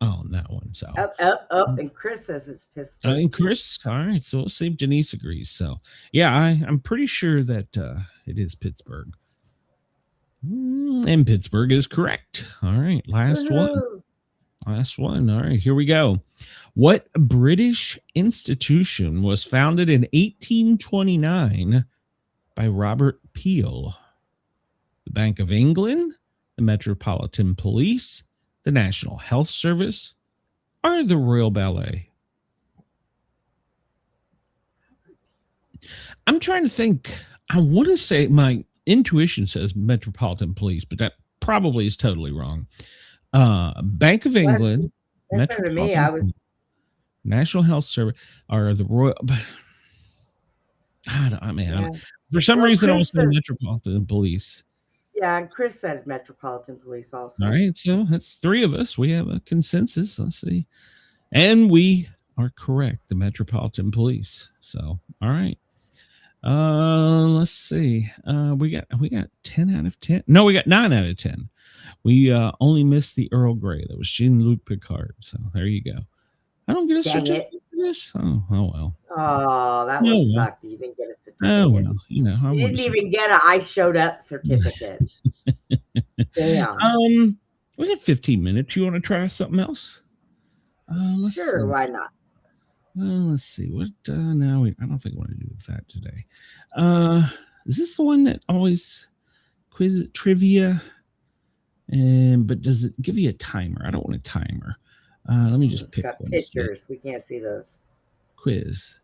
on that one. So up, and Chris says it's Pittsburgh. And Chris, all right. So we'll see if Denise agrees. So yeah, I'm pretty sure that it is Pittsburgh. And Pittsburgh is correct. All right, last one. All right, here we go. What British institution was founded in 1829 by Robert Peel? The Bank of England, the Metropolitan Police, the National Health Service, or the Royal Ballet? I'm trying to think. I want to say my intuition says Metropolitan Police, but that probably is totally wrong. Bank of England, That's better to me. I was National Health Service, or the Royal. I don't, for some reason, I was saying Metropolitan Police. Yeah, and Chris said Metropolitan Police also. All right, so that's three of us. We have a consensus. Let's see, and we are correct. The Metropolitan Police. So, all right. Let's see. We got 10 out of 10. No, we got 9 out of 10. We only missed the Earl Grey. That was Jean-Luc Picard. So there you go. I don't get a certificate for this. Oh well. Oh, that one sucked. You didn't get a certificate. Oh well, you know. You didn't even get a I showed up certificate. Damn. We have 15 minutes. You want to try something else? Sure, see. Why not? Let's see. What now? I don't think I want to do that today. Is this the one that always quiz trivia? But does it give you a timer? I don't want a timer. Let me just pick one. Pictures. We can't see those. Quiz.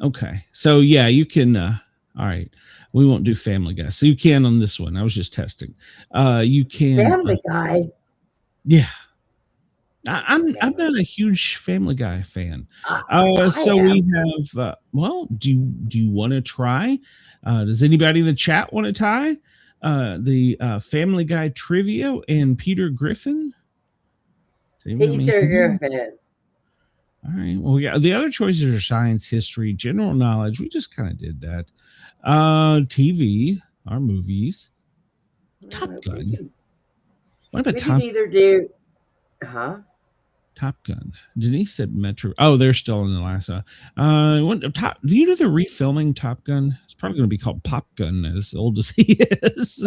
Okay. So yeah, you can all right. We won't do Family Guy. So you can on this one. I was just testing. You can Family Guy. Yeah. I'm not a huge Family Guy fan. So we have well, do you want to try? Does anybody in the chat want to tie the Family Guy trivia and Peter Griffin? Peter Griffin. All right. Well, we got the other choices are science, history, general knowledge. We just kind of did that. TV, our movies, Top Gun. What about Top? We can either do, Top Gun. Denise said Metro. Oh, they're still in the last. Do you know they're refilming Top Gun? It's probably going to be called Pop Gun, as old as he is.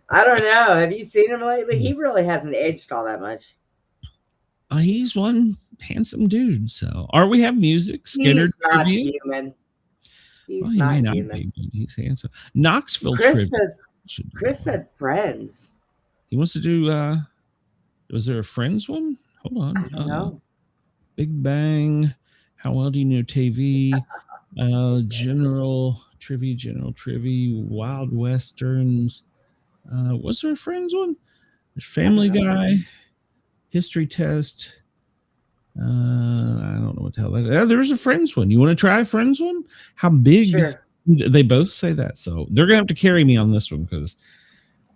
I don't know. Have you seen him lately? He really hasn't aged all that much. He's one handsome dude. So, or we have music. Skinner. He's not human. He's he not may human. Not be, he's handsome. Knoxville. Chris said Friends. He wants to do. Was there a Friends one? Hold on. I don't know. Big Bang. How well do you know TV? General trivia. Wild Westerns. Was there a Friends one? There's Family Guy. History Test. I don't know what the hell that is. There's a Friends one. You want to try a Friends one? How big? Sure. They both say that. So they're going to have to carry me on this one because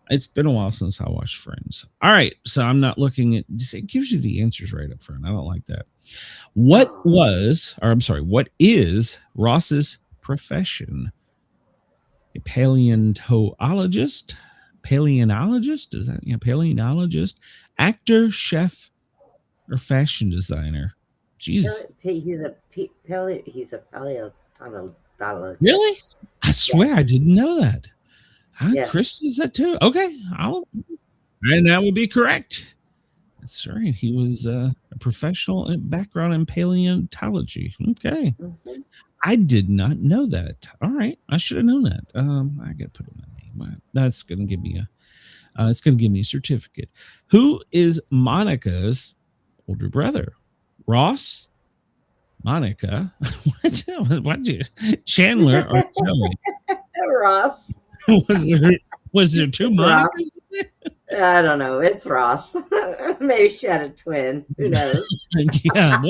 it's been a while since I watched Friends. All right. So I'm not looking at it gives you the answers right up front. I don't like that. What is Ross's profession? A paleontologist? Is that paleontologist? Actor, chef, or fashion designer? Jesus. He's a paleontologist. Really? I swear I didn't know that. Yes. Chris says that too. Okay. And that would be correct. That's right. He was a professional background in paleontology. Okay. Mm-hmm. I did not know that. All right. I should have known that. I got to put it in my name. That's going to give me it's going to give me a certificate. Who is Monica's older brother? Ross? Monica? What Chandler or Joey? Ross. Was there two Monicas? I don't know. It's Ross. Maybe she had a twin. Who knows? Yeah,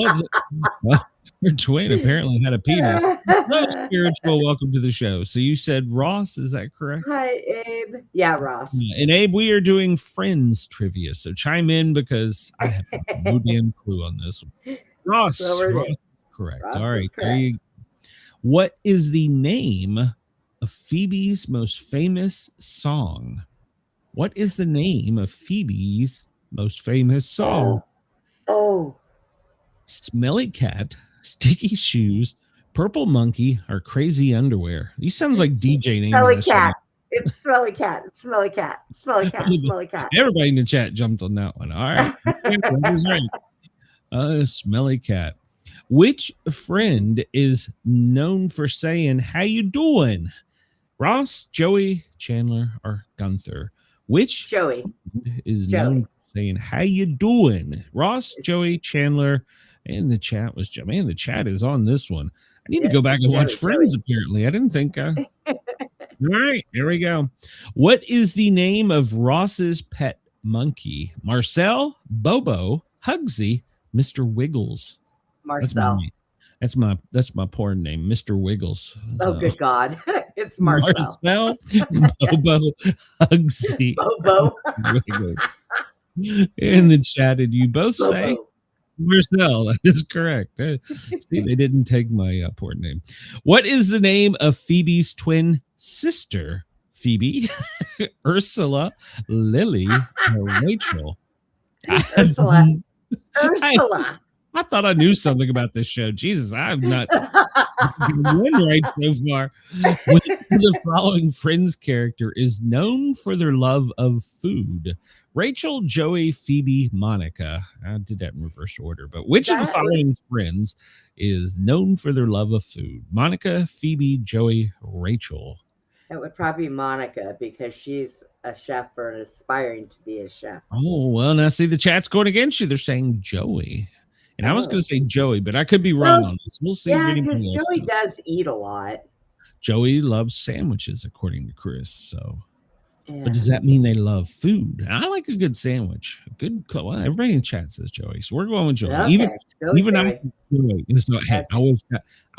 well, her twin apparently had a penis. No, spiritual, welcome to the show. So you said Ross, is that correct? Hi, Abe. Yeah, Ross. Yeah, and Abe, we are doing Friends trivia, so chime in because I have no damn clue on this one. Ross, Ross correct. Ross All right, correct. there you go. What is the name of Phoebe's most famous song? What is the name of Phoebe's most famous song? Oh. Smelly Cat, Sticky Shoes, Purple Monkey, or Crazy Underwear? These sounds like DJ names. Smelly Cat. It's Smelly Cat. It's Smelly Cat. Smelly Cat. Smelly Cat. Everybody in the chat jumped on that one. All right. That was right. Smelly Cat. Which friend is known for saying, "How you doing?" Ross, Joey, Chandler, or Gunther? Which Joey is known for saying, "How you doing?" Ross, Joey, Chandler, and the chat was, man, the chat is on this one. I need to go back and watch Friends, apparently. I didn't think. All right, here we go. What is the name of Ross's pet monkey? Marcel, Bobo, Hugsy, Mr. Wiggles. Marcel. That's my porn name, Mr. Wiggles. Oh, good God. It's Marcel. Marcel, Bobo, Hugsy, Bobo. Wiggles. In the chat, did you both say Marcel? That is correct. See, they didn't take my porn name. What is the name of Phoebe's twin sister? Phoebe, Ursula, Lily, or Rachel? Ursula. I thought I knew something about this show. Jesus, I'm not one right so far. Which of the following Friends character is known for their love of food? Rachel, Joey, Phoebe, Monica. I did that in reverse order, but which of the following Friends is known for their love of food? Monica, Phoebe, Joey, Rachel. It would probably be Monica because she's a chef or aspiring to be a chef. Oh, well, now see the chat's going against you. They're saying Joey. And I was going to say Joey, but I could be wrong on this. We'll see. Yeah, because Joey does eat a lot. Joey loves sandwiches, according to Chris. So, but does that mean they love food? I like a good sandwich. A good. Well, everybody in chat says Joey, so we're going with Joey. Okay, Even I. Hey, I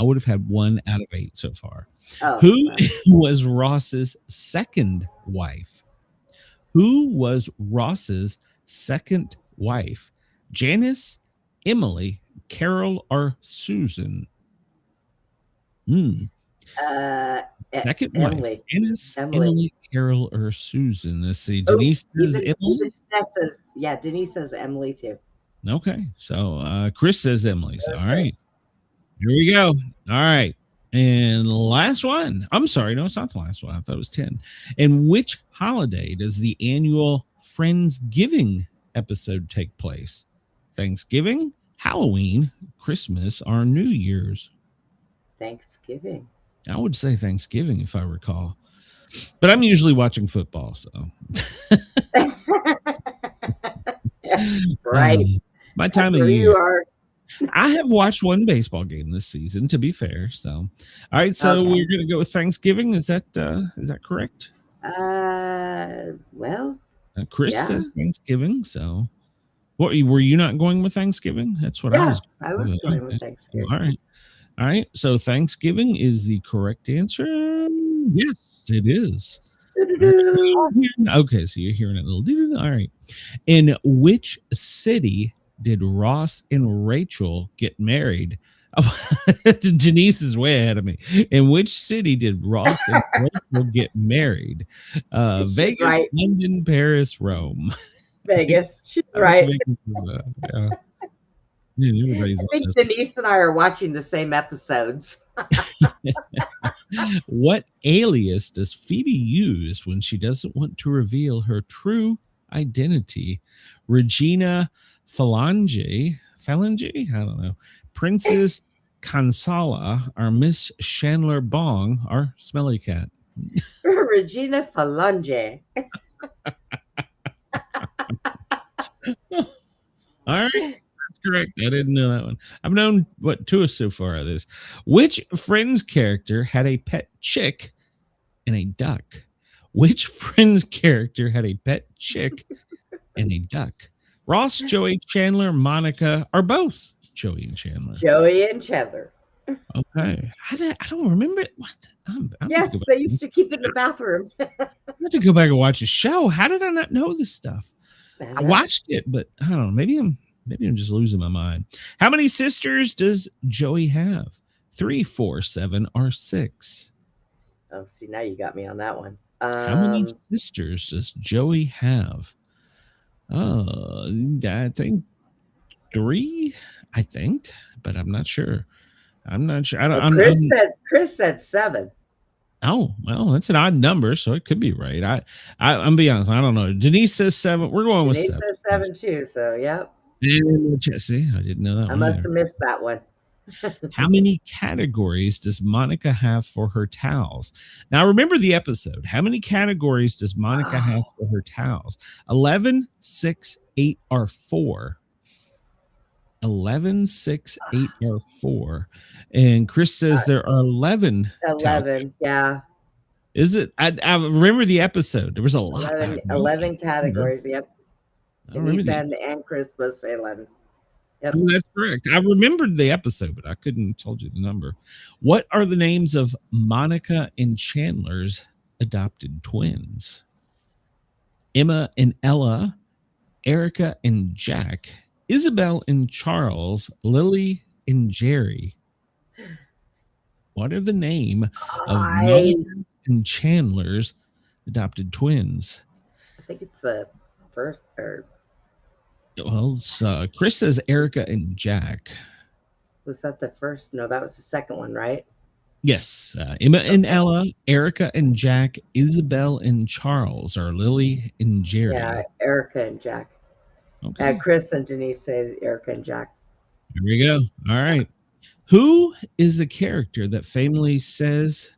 would have had 1 out of 8 so far. Oh, Who was Ross's second wife? Who was Ross's second wife? Janice, Emily, Carol, or Susan? Second wife. Janice, Emily, Carol, or Susan? Let's see. Denise says Emily. Denise says Emily too. Okay. So Chris says Emily. So, all right. Here we go. All right. And the last one. I'm sorry. No, it's not the last one. I thought it was 10. And which holiday does the annual Friendsgiving episode take place? Thanksgiving, Halloween, Christmas, or New Year's? Thanksgiving. I would say Thanksgiving if I recall. But I'm usually watching football, so. Right. It's my time of year. You are. I have watched one baseball game this season, to be fair. So, all right. So we're going to go with Thanksgiving. Is that correct? Well, Chris says Thanksgiving. So, what were you not going with Thanksgiving? That's what I was. I was going with Thanksgiving. All right. All right. So, Thanksgiving is the correct answer. Yes, it is. Okay, so you're hearing it a little. All right. In which city did Ross and Rachel get married? Denise is way ahead of me. In which city did Ross and Rachel get married? Vegas, right. London, Paris, Rome. Vegas. She's right. Yeah. I think Denise and I are watching the same episodes. What alias does Phoebe use when she doesn't want to reveal her true identity? Regina Phalange? I don't know. Princess Kansala, or Miss Chandler Bong, or Smelly Cat? Regina Phalange. All right. Correct. I didn't know that one. I've known two so far of this. Which Friends character had a pet chick and a duck? Which Friends character had a pet chick and a duck? Ross, Joey, Chandler, Monica, or both Joey and Chandler? Joey and Chandler. Okay. I don't remember it. What? I'm Yes, they used to keep in the bathroom. I have to go back and watch the show. How did I not know this stuff? I watched it, but I don't know. Maybe I'm just losing my mind. How many sisters does Joey have? 3, 4, 7, or 6? Oh, see, now you got me on that one. How many sisters does Joey have? I think 3. I think, but I'm not sure. I'm not sure. Chris said 7. Oh, well, that's an odd number, so it could be right. I'm be honest, I don't know. Denise says 7. We're going with 7. Denise says 7 too, so yep. See, I didn't know that. I must have missed that one. How many categories does Monica have for her towels? Now, remember the episode. How many categories does Monica have for her towels? 11, 6, 8, or 4? 11, 6, 8, or 4. And Chris says there are 11. 11, yeah. Is it? I remember the episode. There was a lot. 11 categories, yep. And Chris both say 11. Yep. Oh, that's correct. I remembered the episode, but I couldn't told you the number. What are the names of Monica and Chandler's adopted twins? Emma and Ella, Erica and Jack, Isabel and Charles, Lily and Jerry. What are the name of Monica and Chandler's adopted twins? I think it's the first or. Well, Chris says Erica and Jack. Was that the first? No, that was the second one, right? Yes. Emma and Ella, Erica and Jack, Isabel and Charles, or Lily and Jerry. Yeah, Erica and Jack. Okay. Chris and Denise say Erica and Jack. Here we go. All right. Who is the character that famously says,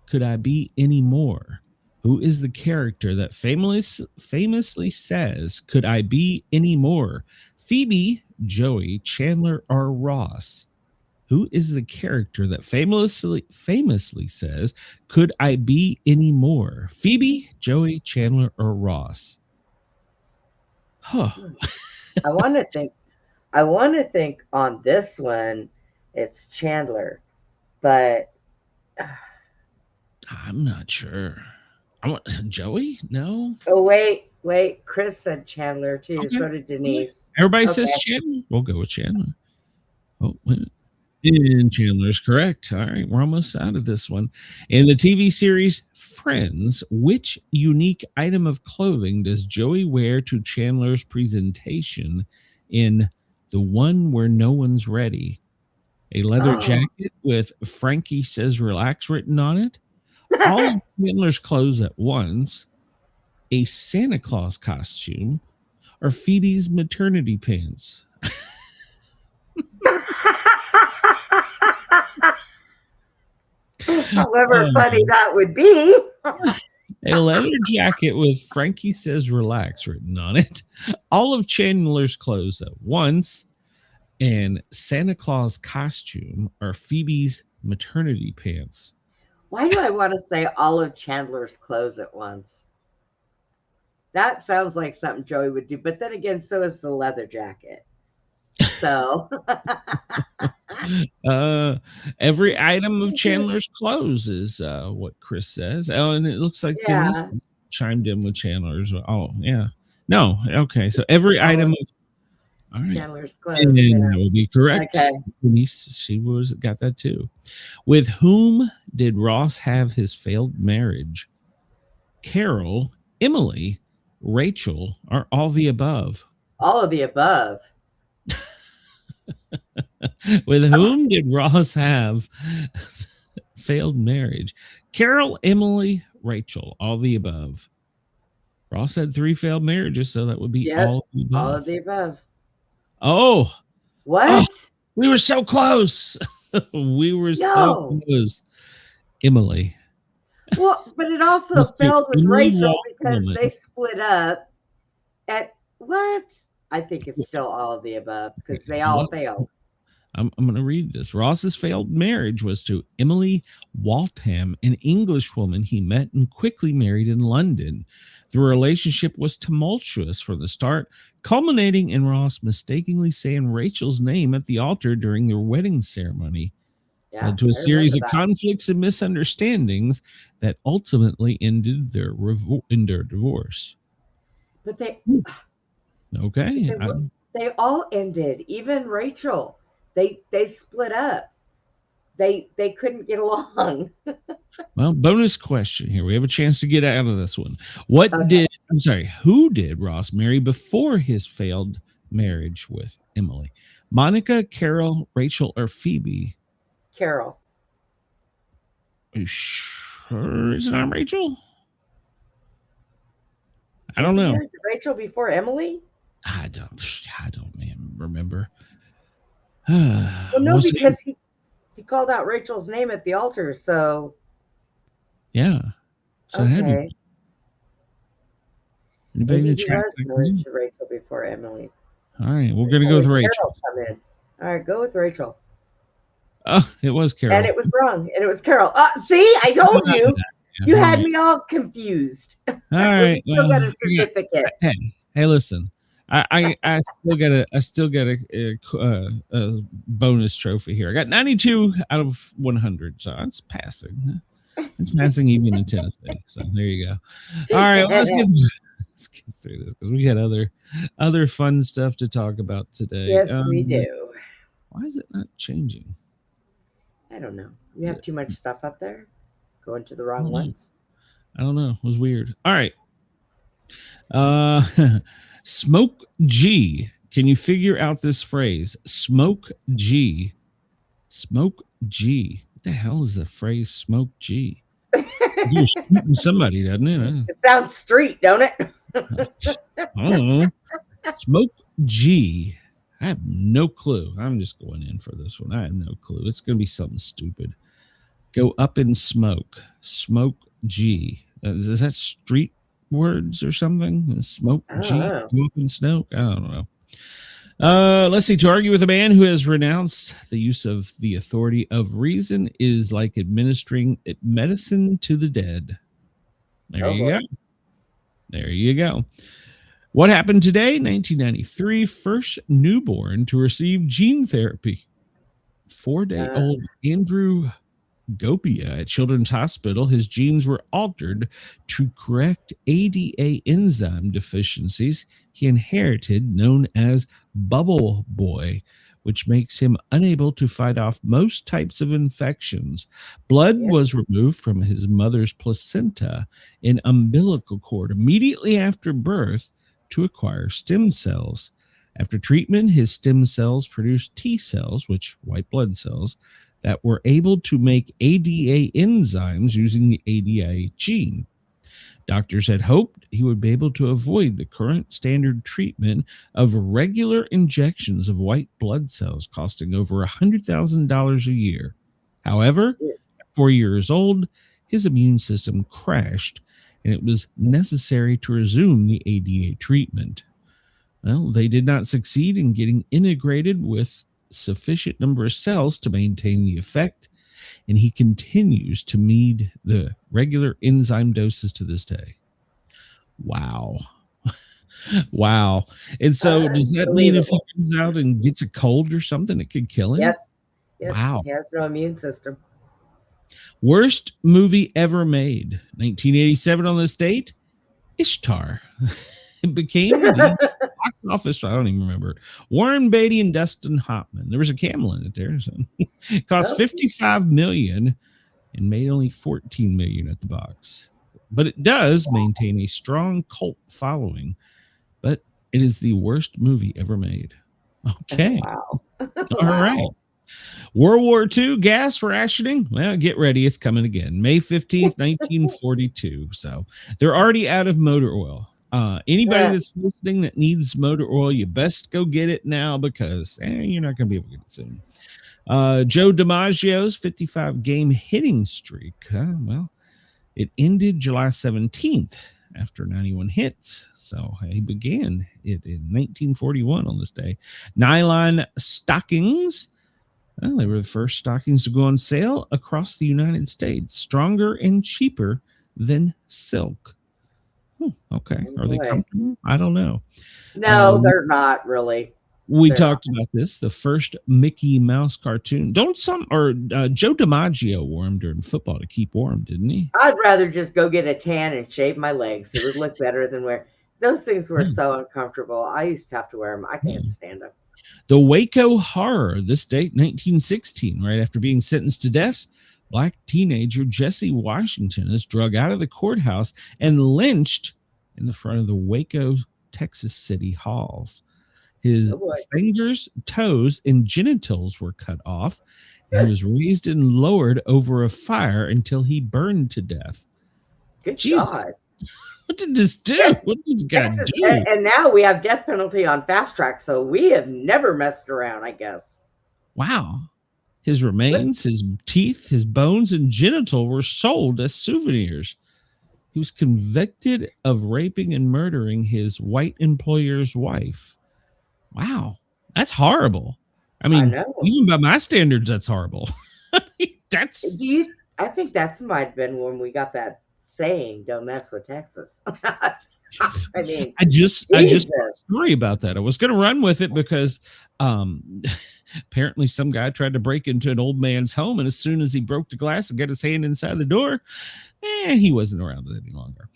"Could I be any more"? Who is the character that famously says, "Could I be any more"? Phoebe, Joey, Chandler, or Ross? Who is the character that famously says, "Could I be any more"? Phoebe, Joey, Chandler, or Ross? Huh. I want to think on this one it's Chandler, but I'm not sure. Joey? No. Oh, wait. Chris said Chandler too. Okay. So did Denise. Everybody says Chandler. We'll go with Chandler. Oh, and Chandler's correct. All right, we're almost out of this one. In the TV series Friends, which unique item of clothing does Joey wear to Chandler's presentation in The One Where No One's Ready? A leather jacket with "Frankie Says Relax" written on it? All of Chandler's clothes at once, a Santa Claus costume, or Phoebe's maternity pants? However funny that would be. A leather jacket with "Frankie Says Relax" written on it, all of Chandler's clothes at once, and Santa Claus costume, or Phoebe's maternity pants? Why do I want to say all of Chandler's clothes at once? That sounds like something Joey would do, but then again, so is the leather jacket. So every item of Chandler's clothes is what Chris says. Oh, and it looks like Denise chimed in with Chandler's. Oh, yeah. No, okay. So every item of Chandler's clothes. And that would be correct. Okay. Denise, she got that too. With whom did Ross have his failed marriage? Carol, Emily, Rachel, or all the above? All of the above. With whom did Ross have failed marriage? Carol, Emily, Rachel, all the above. Ross had 3 failed marriages, so that would be all of the above. All of the above. Oh, what? Oh, we were so close. We were so close. Emily. Well, but it also failed with Rachel because they split up. At what? I think it's still all of the above because they all failed. I'm going to read this. Ross's failed marriage was to Emily Waltham, an Englishwoman he met and quickly married in London. The relationship was tumultuous from the start, culminating in Ross mistakenly saying Rachel's name at the altar during their wedding ceremony. Yeah, Led to a I series of remember that. conflicts and misunderstandings that ultimately ended their divorce. But Okay. they all ended. Even Rachel. They split up. They couldn't get along. Well, bonus question here. We have a chance to get out of this one. Who did Ross marry before his failed marriage with Emily? Monica, Carol, Rachel, or Phoebe? Carol. Are you sure it's not Rachel? I don't know. Rachel before Emily? I don't remember. Well, no, because he called out Rachel's name at the altar, so yeah. So okay. Anybody Maybe he was married to Rachel before Emily. All right, we're gonna go with Rachel. Carol come in. All right, go with Rachel. Oh, it was Carol. And it was wrong. And it was Carol. See, I told you. You had me all confused. All right. We still got a certificate. Hey, listen. I still got a bonus trophy here. I got 92 out of 100, so that's passing. It's passing even in Tennessee. So there you go. All right, well, let's get through this because we got other fun stuff to talk about today. Yes, we do. Why is it not changing? I don't know. You have too much stuff up there. Going to the wrong ones. I don't know. It was weird. All right. Smoke G. Can you figure out this phrase? Smoke G. Smoke G. What the hell is the phrase smoke G? You're shooting somebody, doesn't it? It sounds street, don't it? I don't know. Smoke G. I have no clue. I'm just going in for this one. I have no clue. It's going to be something stupid. Go up in smoke. Smoke G. Is that street words or something? Smoke G. Go up in smoke. I don't know. Let's see. To argue with a man who has renounced the use of the authority of reason is like administering medicine to the dead. There you go. There you go. What happened today? 1993, first newborn to receive gene therapy. 4-day-old Andrew Gopia at Children's Hospital. His genes were altered to correct ADA enzyme deficiencies he inherited, known as Bubble Boy, which makes him unable to fight off most types of infections. Blood was removed from his mother's placenta and umbilical cord immediately after birth to acquire stem cells. After treatment, his stem cells produced T cells, which white blood cells, that were able to make ADA enzymes using the ADA gene. Doctors had hoped he would be able to avoid the current standard treatment of regular injections of white blood cells costing over $100,000 a year. However, at 4 years old, his immune system crashed, and it was necessary to resume the ADA treatment. Well, they did not succeed in getting integrated with sufficient number of cells to maintain the effect, and he continues to need the regular enzyme doses to this day. Wow. Wow. And so does that mean if he comes out and gets a cold or something, it could kill him? Yep. Wow. He has no immune system. Worst movie ever made. 1987 on this date, Ishtar. It became the box office. I don't even remember it. Warren Beatty and Dustin Hoffman. There was a camel in it there. So it cost $55 million and made only $14 million at the box. But it does maintain a strong cult following. But it is the worst movie ever made. Okay. Wow. All right. World War II gas rationing. Well, get ready. It's coming again. May 15th, 1942. So they're already out of motor oil. Anybody that's listening that needs motor oil, you best go get it now because you're not going to be able to get it soon. Joe DiMaggio's 55-game hitting streak. Well, it ended July 17th after 91 hits. So he began it in 1941 on this day. Nylon Stockings Well, they were the first stockings to go on sale across the United States, stronger and cheaper than silk. Okay. Are they Boy. comfortable? I don't know. No, they're not really. We They're talked about this. The first Mickey Mouse cartoon. Joe DiMaggio wore them during football to keep warm, didn't he? I'd rather just go get a tan and shave my legs. It would look better than wear. Those things were so uncomfortable. I used to have to wear them. I can't stand them. The Waco Horror, this date, 1916, right after being sentenced to death, black teenager Jesse Washington is drug out of the courthouse and lynched in the front of the Waco, Texas City Halls. His fingers, toes, and genitals were cut off. And he was raised and lowered over a fire until he burned to death. Good Jesus. God. What did this do? What did this guy do? And now we have death penalty on fast track, so we have never messed around, I guess. Wow. His remains, his teeth, his bones, and genital were sold as souvenirs. He was convicted of raping and murdering his white employer's wife. Wow. That's horrible. I mean, even by my standards, that's horrible. I think that's might have been when we got that saying, "Don't mess with Texas." I mean, I just worry about that. I was going to run with it because apparently some guy tried to break into an old man's home, and as soon as he broke the glass and got his hand inside the door, he wasn't around any longer.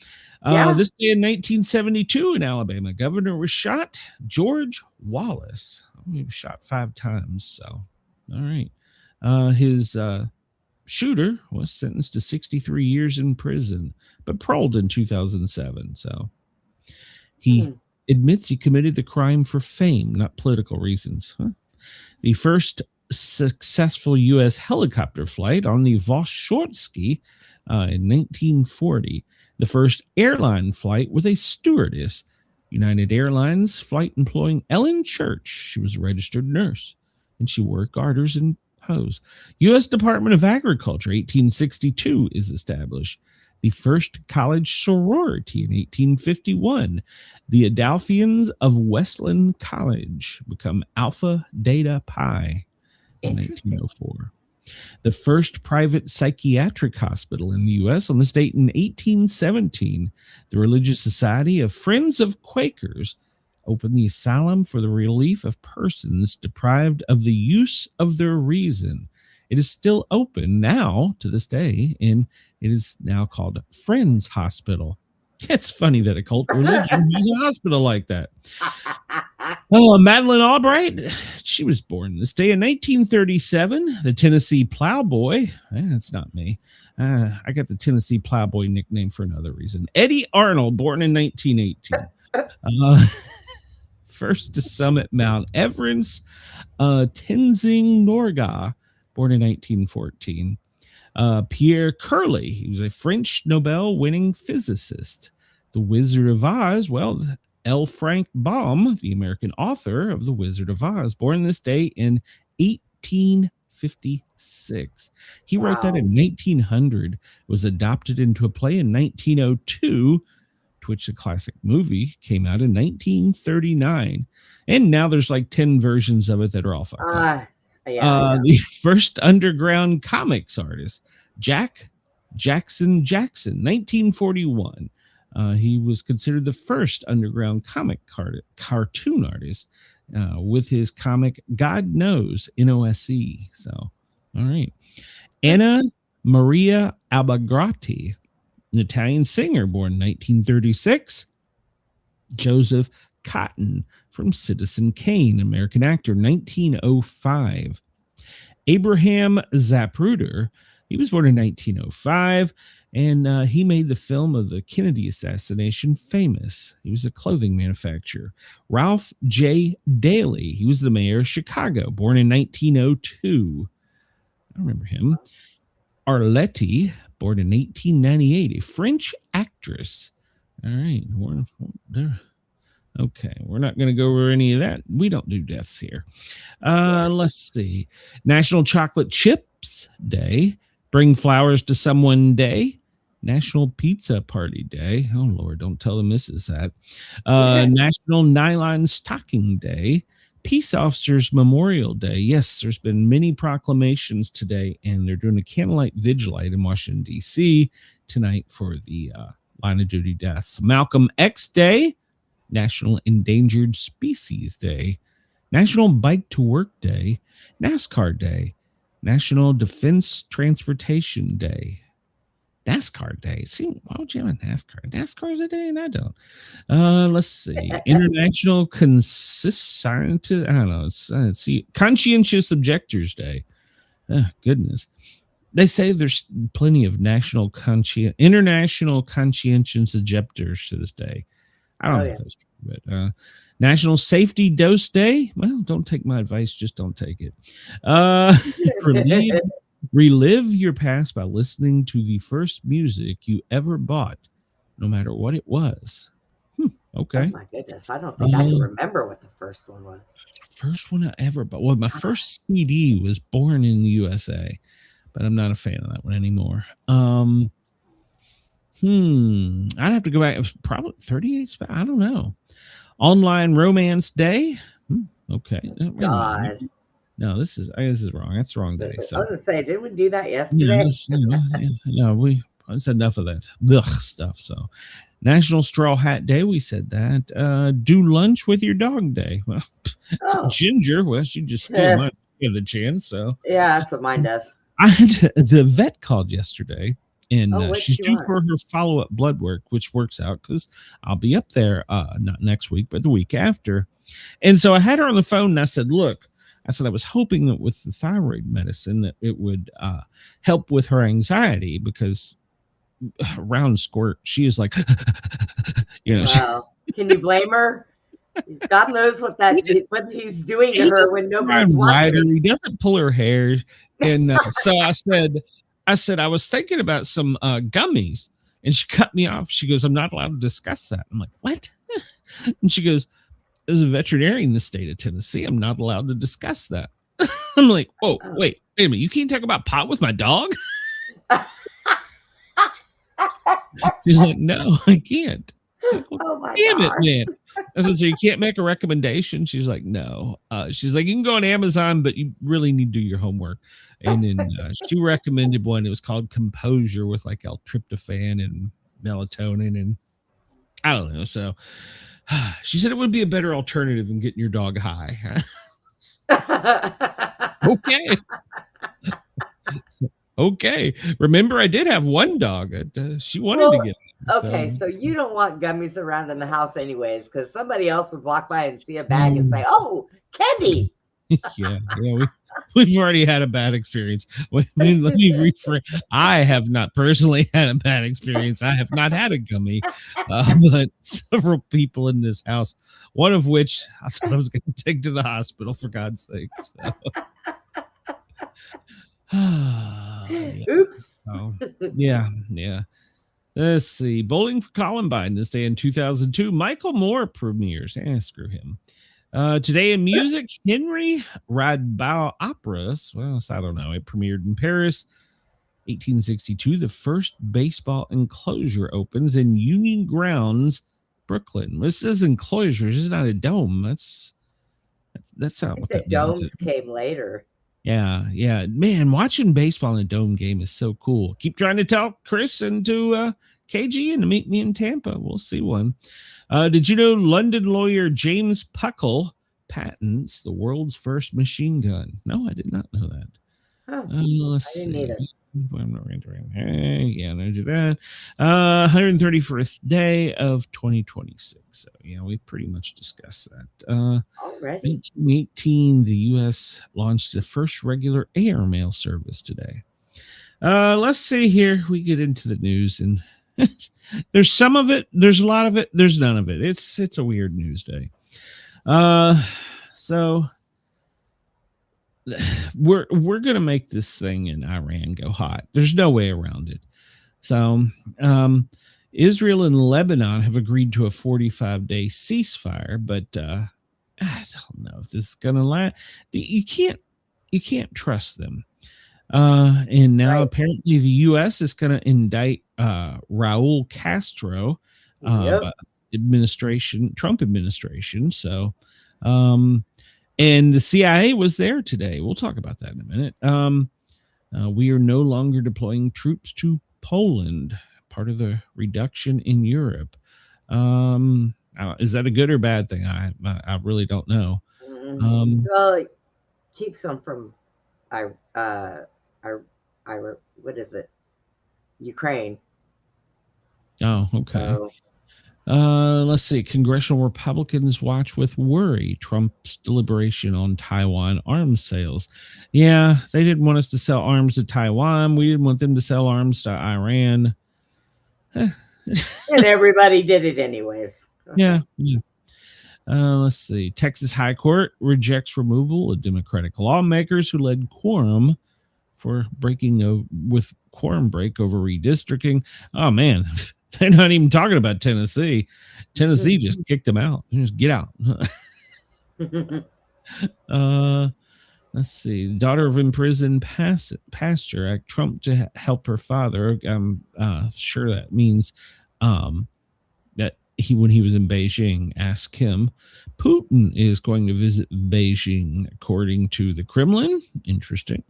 This day in 1972 in Alabama, governor was shot. George Wallace. He was shot 5 times. So, all right. His shooter was sentenced to 63 years in prison, but paroled in 2007. So he admits he committed the crime for fame, not political reasons. The first successful U.S. helicopter flight on the Voshortsky in 1940. The first airline flight with a stewardess. United Airlines flight employing Ellen Church. She was a registered nurse, and she wore garters and hose. U.S. Department of Agriculture, 1862, is established. The first college sorority in 1851. The Adelphians of Westland College become Alpha Theta Pi in 1904. The first private psychiatric hospital in the U.S. on this date in 1817. The Religious Society of Friends of Quakers opened the asylum for the relief of persons deprived of the use of their reason. It is still open now to this day, and it is now called Friends Hospital. It's funny that a cult religion has a hospital like that. Madeleine Albright, she was born this day in 1937. The Tennessee Plowboy, that's not me. I got the Tennessee Plowboy nickname for another reason. Eddie Arnold, born in 1918. First to summit Mount Everest, Tenzing Norgay, born in 1914. Pierre Curly, he was a French Nobel-winning physicist. The Wizard of Oz, well, L. Frank Baum, the American author of The Wizard of Oz, born this day in 1856. He wrote that in 1900, was adopted into a play in 1902, to which the classic movie came out in 1939. And now there's like 10 versions of it that are all fucked up. The first underground comics artist, Jackson, 1941. He was considered the first underground comic cartoon artist with his comic God Knows, NOSE. So, all right. Anna Maria Albagrati, an Italian singer, born in 1936. Joseph Cotton from Citizen Kane, American actor, 1905. Abraham Zapruder, he was born in 1905, and he made the film of the Kennedy assassination famous. He was a clothing manufacturer. Ralph J. Daley, he was the mayor of Chicago, born in 1902. I remember him. Arletty, born in 1898, a French actress. All right, okay, we're not going to go over any of that. We don't do deaths here. Let's see. National Chocolate Chips Day. Bring Flowers to Someone Day. National Pizza Party Day. Oh, Lord, don't tell the missus that. National Nylon Stocking Day. Peace Officers Memorial Day. Yes, there's been many proclamations today, and they're doing a candlelight vigil in Washington, D.C. tonight for the line of duty deaths. Malcolm X Day, National Endangered Species Day, National Bike to Work Day, NASCAR Day, National Defense Transportation Day, NASCAR Day. See, why would you have a NASCAR? NASCAR is a day, and I don't. Let's see. International Conscientious Conscientious Objectors Day. Oh, goodness. They say there's plenty of international conscientious objectors to this day. I don't know if that's true, but National Safety Dose Day. Well, don't take my advice, just don't take it. Relive your past by listening to the first music you ever bought, no matter what it was. Okay. Oh my goodness. I don't think I can remember what the first one was. First one I ever bought. Well, my first CD was Born in the USA, but I'm not a fan of that one anymore. I'd have to go back. It was probably 38. I don't know. Online Romance Day. Okay. God. No, this is wrong. That's the wrong day. So. I was going to say, didn't we do that yesterday? It's enough of that stuff. So, National Straw Hat Day. We said that. Do lunch with your dog day. Well, Ginger. Well, she just steal mine give the chance. So yeah, that's what mine does. The vet called yesterday, and she's due for her follow-up blood work, which works out because I'll be up there not next week, but the week after. And so I had her on the phone, and I said, "Look." I said, I was hoping that with the thyroid medicine that it would help with her anxiety because around squirt, she is like, Wow. Can you blame her? God knows what he's doing to her when nobody's watching. He doesn't pull her hair. And so I said, I was thinking about some gummies, and she cut me off. She goes, I'm not allowed to discuss that. I'm like, what? And she goes, as a veterinarian in the state of Tennessee, I'm not allowed to discuss that. I'm like, wait a minute. You can't talk about pot with my dog? She's like, no, I can't. Like, oh my damn gosh. it, man. I said, so you can't make a recommendation? She's like, no. She's like, you can go on Amazon, but you really need to do your homework. And then she recommended one. It was called Composure with like L-tryptophan and melatonin and I don't know. So she said it would be a better alternative than getting your dog high. Okay. Okay. Remember, I did have one dog. She wanted to get it. Okay, so you don't want gummies around in the house anyways, because somebody else would walk by and see a bag and say, oh, candy. Yeah, we've already had a bad experience. Let me rephrase. I have not personally had a bad experience. I have not had a gummy, but several people in this house, one of which I thought I was going to take to the hospital, for God's sake. So. Oops. So, yeah. Let's see. Bowling for Columbine this day in 2002. Michael Moore premieres. Screw him. Today in music, Henry Radbau operas. Well, I don't know. It premiered in Paris, 1862. The first baseball enclosure opens in Union Grounds, Brooklyn. This is enclosure. This is not a dome. That's not what that domes means. Came later. Yeah. Man, watching baseball in a dome game is so cool. Keep trying to talk Chris into KG and to meet me in Tampa. We'll see one. Did you know London lawyer James Puckle patents the world's first machine gun? No, I did not know that. Let's see. Yeah, no, do that. 131st day of 2026. So, yeah, we pretty much discussed that. Already. 1918, the U.S. launched the first regular air mail service today. Let's see here. We get into the news, and there's some of it. There's a lot of it. There's none of it. It's a weird news day. So we're gonna make this thing in Iran go hot. There's no way around it. So Israel and Lebanon have agreed to a 45-day ceasefire, but I don't know if this is gonna last. You can't trust them. And now apparently the U.S. is gonna indict Raul Castro Trump administration. So And the CIA was there today. We'll talk about that in a minute. We are no longer deploying troops to Poland, part of the reduction in Europe. Is that a good or bad thing? I really don't know. Well, it keeps them from what is it? Ukraine. Oh, okay. So, let's see. Congressional Republicans watch with worry Trump's deliberation on Taiwan arms sales. Yeah, they didn't want us to sell arms to Taiwan. We didn't want them to sell arms to Iran. and everybody did it anyways. Yeah. Let's see. Texas High Court rejects removal of Democratic lawmakers who led quorum for with quorum break over redistricting. Oh man, they're not even talking about Tennessee. Tennessee just kicked them out. Just get out. Let's see. Daughter of imprisoned pastor asked Trump to help her father. I'm sure that means that when he was in Beijing, asked him. Putin is going to visit Beijing, according to the Kremlin. Interesting.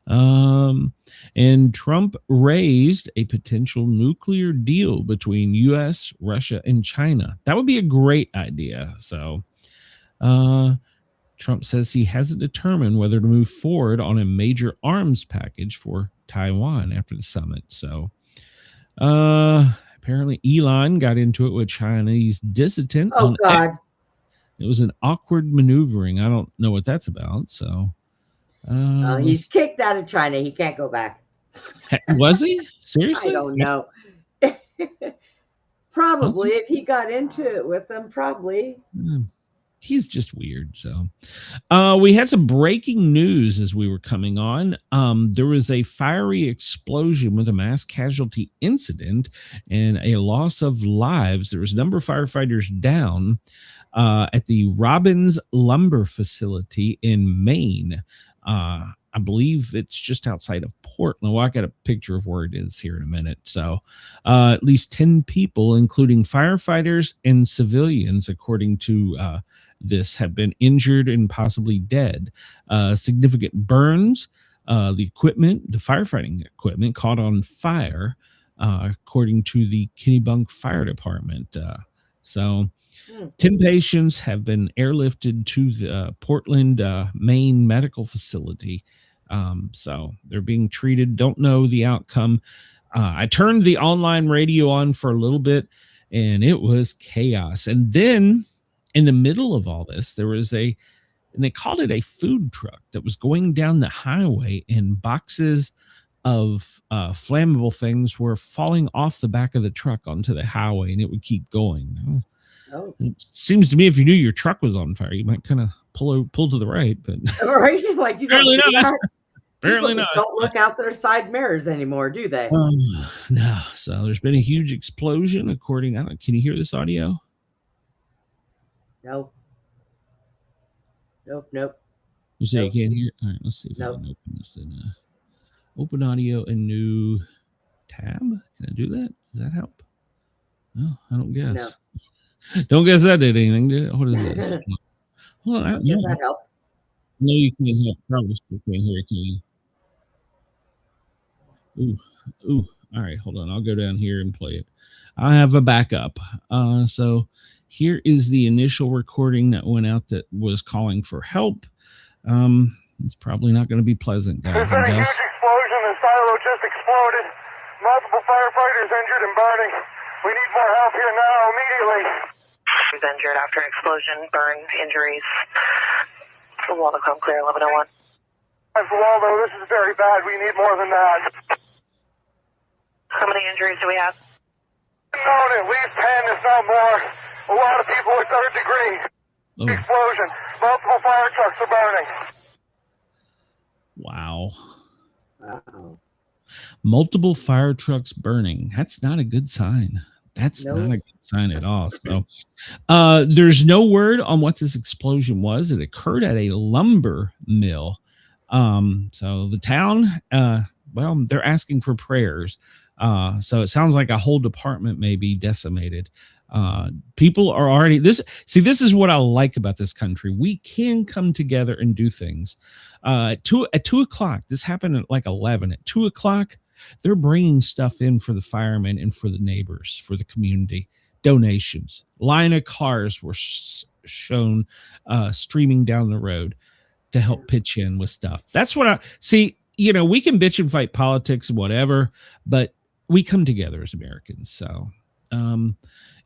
And Trump raised a potential nuclear deal between U.S., Russia, and China. That would be a great idea. So, Trump says he hasn't determined whether to move forward on a major arms package for Taiwan after the summit. So, apparently Elon got into it with Chinese dissident. Oh, God. It was an awkward maneuvering. I don't know what that's about. So, he's kicked out of China. He can't go back. Was he? Seriously? I don't know. Probably. If he got into it with them, probably. He's just weird. So we had some breaking news as we were coming on. There was a fiery explosion with a mass casualty incident and a loss of lives. There was a number of firefighters down at the Robbins Lumber Facility in Maine. I believe it's just outside of Portland. Well, I got a picture of where it is here in a minute. So at least 10 people, including firefighters and civilians, according to this, have been injured and possibly dead. Significant burns. The firefighting equipment caught on fire, according to the Kennebunk Fire Department. 10 patients have been airlifted to the Portland, Maine medical facility. So they're being treated. Don't know the outcome. I turned the online radio on for a little bit and it was chaos. And then in the middle of all this, there was and they called it a food truck that was going down the highway, and boxes of flammable things were falling off the back of the truck onto the highway, and it would keep going. Oh. It seems to me if you knew your truck was on fire, you might kind of pull to the right, but right, like you apparently don't not. Apparently not. Don't look out their side mirrors anymore, do they? No. So there's been a huge explosion. Can you hear this audio? Nope. You say you can't hear? All right, let's see if I can open this in open audio and new tab. Can I do that? Does that help? No, I don't guess. No. Don't guess that did anything, did it? What is this? Well, Does that help? No, you can't hear. Probably still can't hear it, can you? Ooh. All right, hold on. I'll go down here and play it. I have a backup. So here is the initial recording that went out that was calling for help. It's probably not going to be pleasant, guys. There's been a huge explosion. The silo just exploded. Multiple firefighters injured and burning. We need more help here now, immediately. Who's injured after an explosion, burn, injuries. Waldo, come clear, 1101. Waldo, this is very bad. We need more than that. How many injuries do we have? Known at least 10, if not more. A lot of people with third degree. Explosion. Multiple fire trucks are burning. Wow. Multiple fire trucks burning. That's not a good sign. That's not a good sign at all. So there's no word on what this explosion was. It occurred at a lumber mill. So the town, they're asking for prayers. So it sounds like a whole department may be decimated. People are already this is what I like about this country. We can come together and do things. At 2:00, this happened at like 11. At 2:00, they're bringing stuff in for the firemen and for the neighbors, for the community. Donations. Line of cars were shown streaming down the road to help pitch in with stuff. That's what I see. You know, we can bitch and fight politics and whatever, but we come together as Americans. So,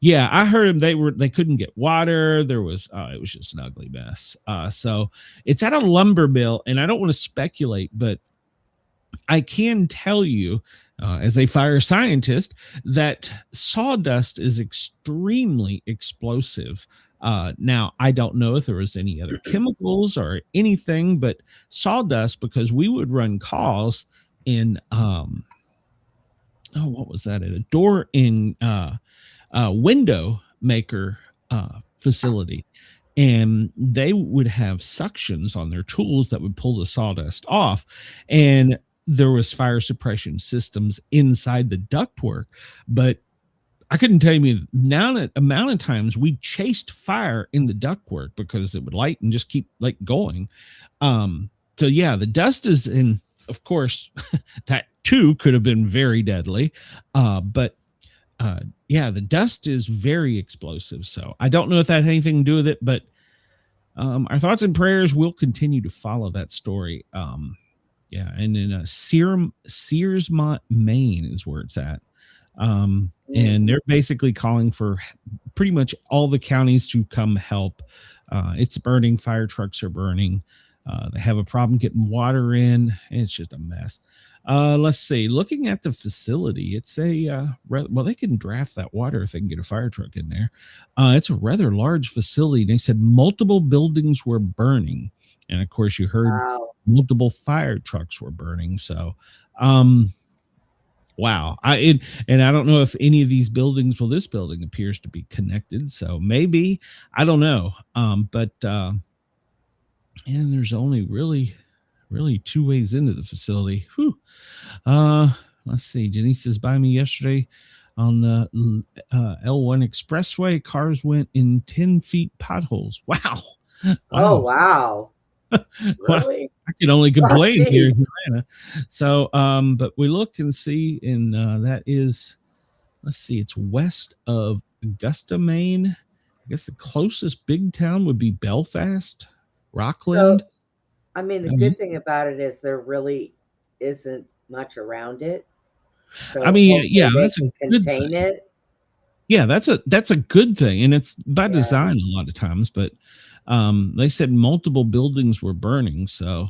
yeah, I heard they couldn't get water. There was, it was just an ugly mess. So it's at a lumber mill, and I don't want to speculate, but I can tell you, as a fire scientist, that sawdust is extremely explosive. Now, I don't know if there was any other chemicals or anything, but sawdust, because we would run calls in, what was that? At a door in window maker facility. And they would have suctions on their tools that would pull the sawdust off. And there was fire suppression systems inside the ductwork, but I couldn't tell you the amount of times we chased fire in the ductwork because it would light and just keep like going. So yeah, the dust is in, of course, that too could have been very deadly. But yeah, the dust is very explosive. So I don't know if that had anything to do with it, but our thoughts and prayers will continue to follow that story. Yeah, and in Searsmont, Maine is where it's at. And they're basically calling for pretty much all the counties to come help. It's burning. Fire trucks are burning. They have a problem getting water in. It's just a mess. Let's see. Looking at the facility, it's well, they can draft that water if they can get a fire truck in there. It's a rather large facility. They said multiple buildings were burning. And of course, you heard multiple fire trucks were burning. So, wow. And I don't know if any of these buildings, well, this building appears to be connected. So maybe, I don't know. But and there's only really two ways into the facility. Whew. Let's see. Jenny says, by me yesterday on the L1 Expressway, cars went in 10 feet potholes. Wow. Oh, wow. Well, Really? I can only complain here in Atlanta. So, but we look and see, and that is, let's see, it's west of Augusta, Maine. I guess the closest big town would be Belfast, Rockland. So, I mean, the good thing about it is there really isn't much around it. So I mean, yeah, that's a good contain thing. it. Yeah, that's a good thing, and it's by design a lot of times. But they said multiple buildings were burning, so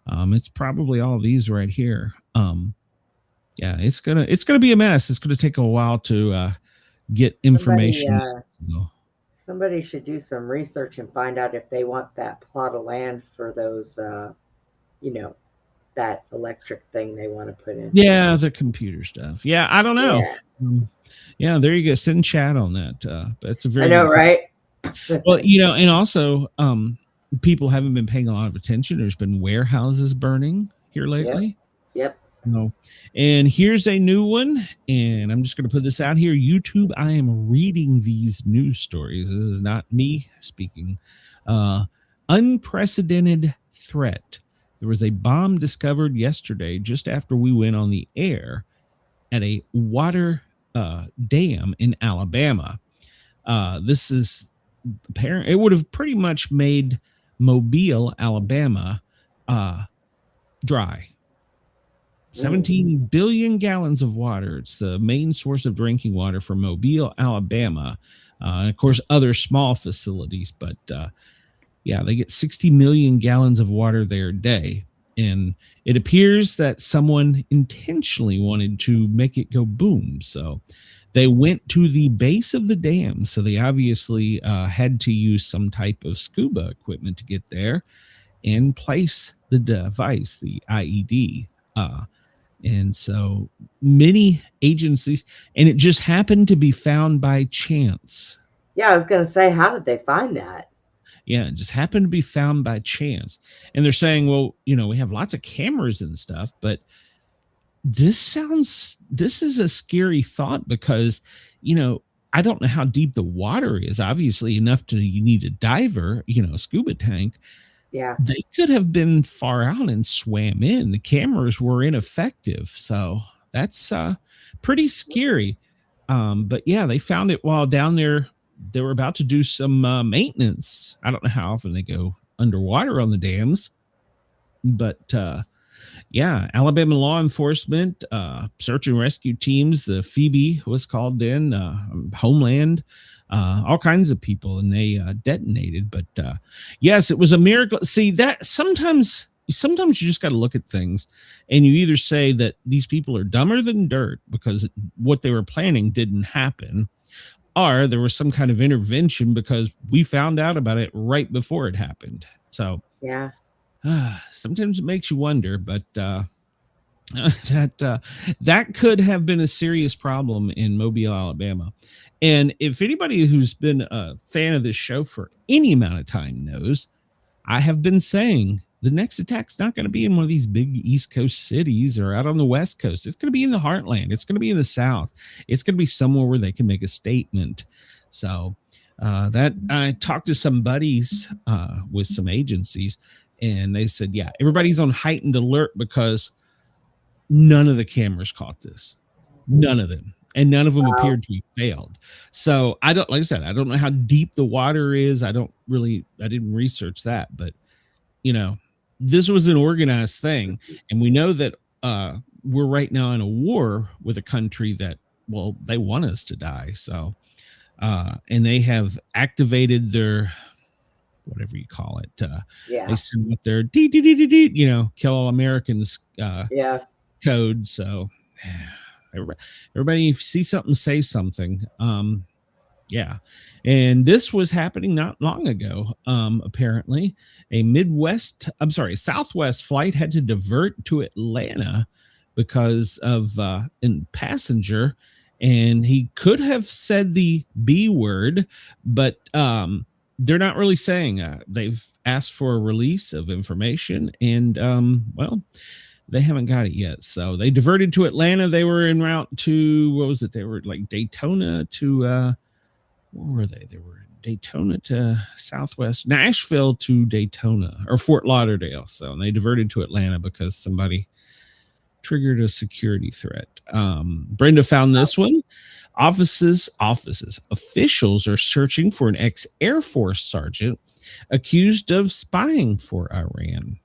it's probably all these right here. Yeah, it's gonna be a mess. It's gonna take a while to get information. Somebody should do some research and find out if they want that plot of land for those, that electric thing they want to put in. Yeah, the computer stuff. Yeah, I don't know. Yeah, there you go. Send chat on that. That's a very. I know, right? Well, and also, people haven't been paying a lot of attention. There's been warehouses burning here lately. Yep. No. And here's a new one, and I'm just going to put this out here. YouTube, I am reading these news stories. This is not me speaking. Unprecedented threat. There was a bomb discovered yesterday just after we went on the air at a water dam in Alabama. This is apparent. It would have pretty much made Mobile, Alabama, dry. 17 billion gallons of water. It's the main source of drinking water for Mobile, Alabama. And of course, other small facilities. But yeah, they get 60 million gallons of water there a day. And it appears that someone intentionally wanted to make it go boom. So they went to the base of the dam. So they obviously had to use some type of scuba equipment to get there and place the device, the IED. And so many agencies, and it just happened to be found by chance. Yeah, I was going to say, how did they find that? Yeah, it just happened to be found by chance. And they're saying, well, we have lots of cameras and stuff, but this is a scary thought because, I don't know how deep the water is. Obviously enough you need a diver, a scuba tank. Yeah. They could have been far out and swam in. The cameras were ineffective. So that's pretty scary. But yeah, they found it while down there. They were about to do some maintenance. I don't know how often they go underwater on the dams, but yeah, Alabama law enforcement, search and rescue teams, the Phoebe was called in, Homeland, all kinds of people, and they detonated. But yes, it was a miracle. See, that sometimes you just got to look at things, and you either say that these people are dumber than dirt because what they were planning didn't happen, or there was some kind of intervention because we found out about it right before it happened. So yeah. Sometimes it makes you wonder, but that could have been a serious problem in Mobile, Alabama. And if anybody who's been a fan of this show for any amount of time knows, I have been saying the next attack's not going to be in one of these big East Coast cities or out on the West Coast. It's going to be in the heartland. It's going to be in the South. It's going to be somewhere where they can make a statement. So that I talked to some buddies with some agencies, and they said, yeah, everybody's on heightened alert because none of the cameras caught this. None of them. And none of them appeared to be failed. So like I said, I don't know how deep the water is. I didn't research that, but this was an organized thing. And we know that we're right now in a war with a country that, well, they want us to die. So, and they have activated their, whatever you call it. They send out their kill all Americans code. So everybody, if you see something, say something. Yeah. And this was happening not long ago. Apparently a Southwest flight had to divert to Atlanta because of a passenger, and he could have said the B word, but they're not really saying. They've asked for a release of information, and they haven't got it yet. So they diverted to Atlanta. They were en route to, what was it? They were like Daytona to, where were they? They were Daytona to Southwest, Nashville to Daytona, or Fort Lauderdale. So they diverted to Atlanta because somebody triggered a security threat. Brenda found this one. Offices. Officials are searching for an ex-Air Force sergeant accused of spying for Iran.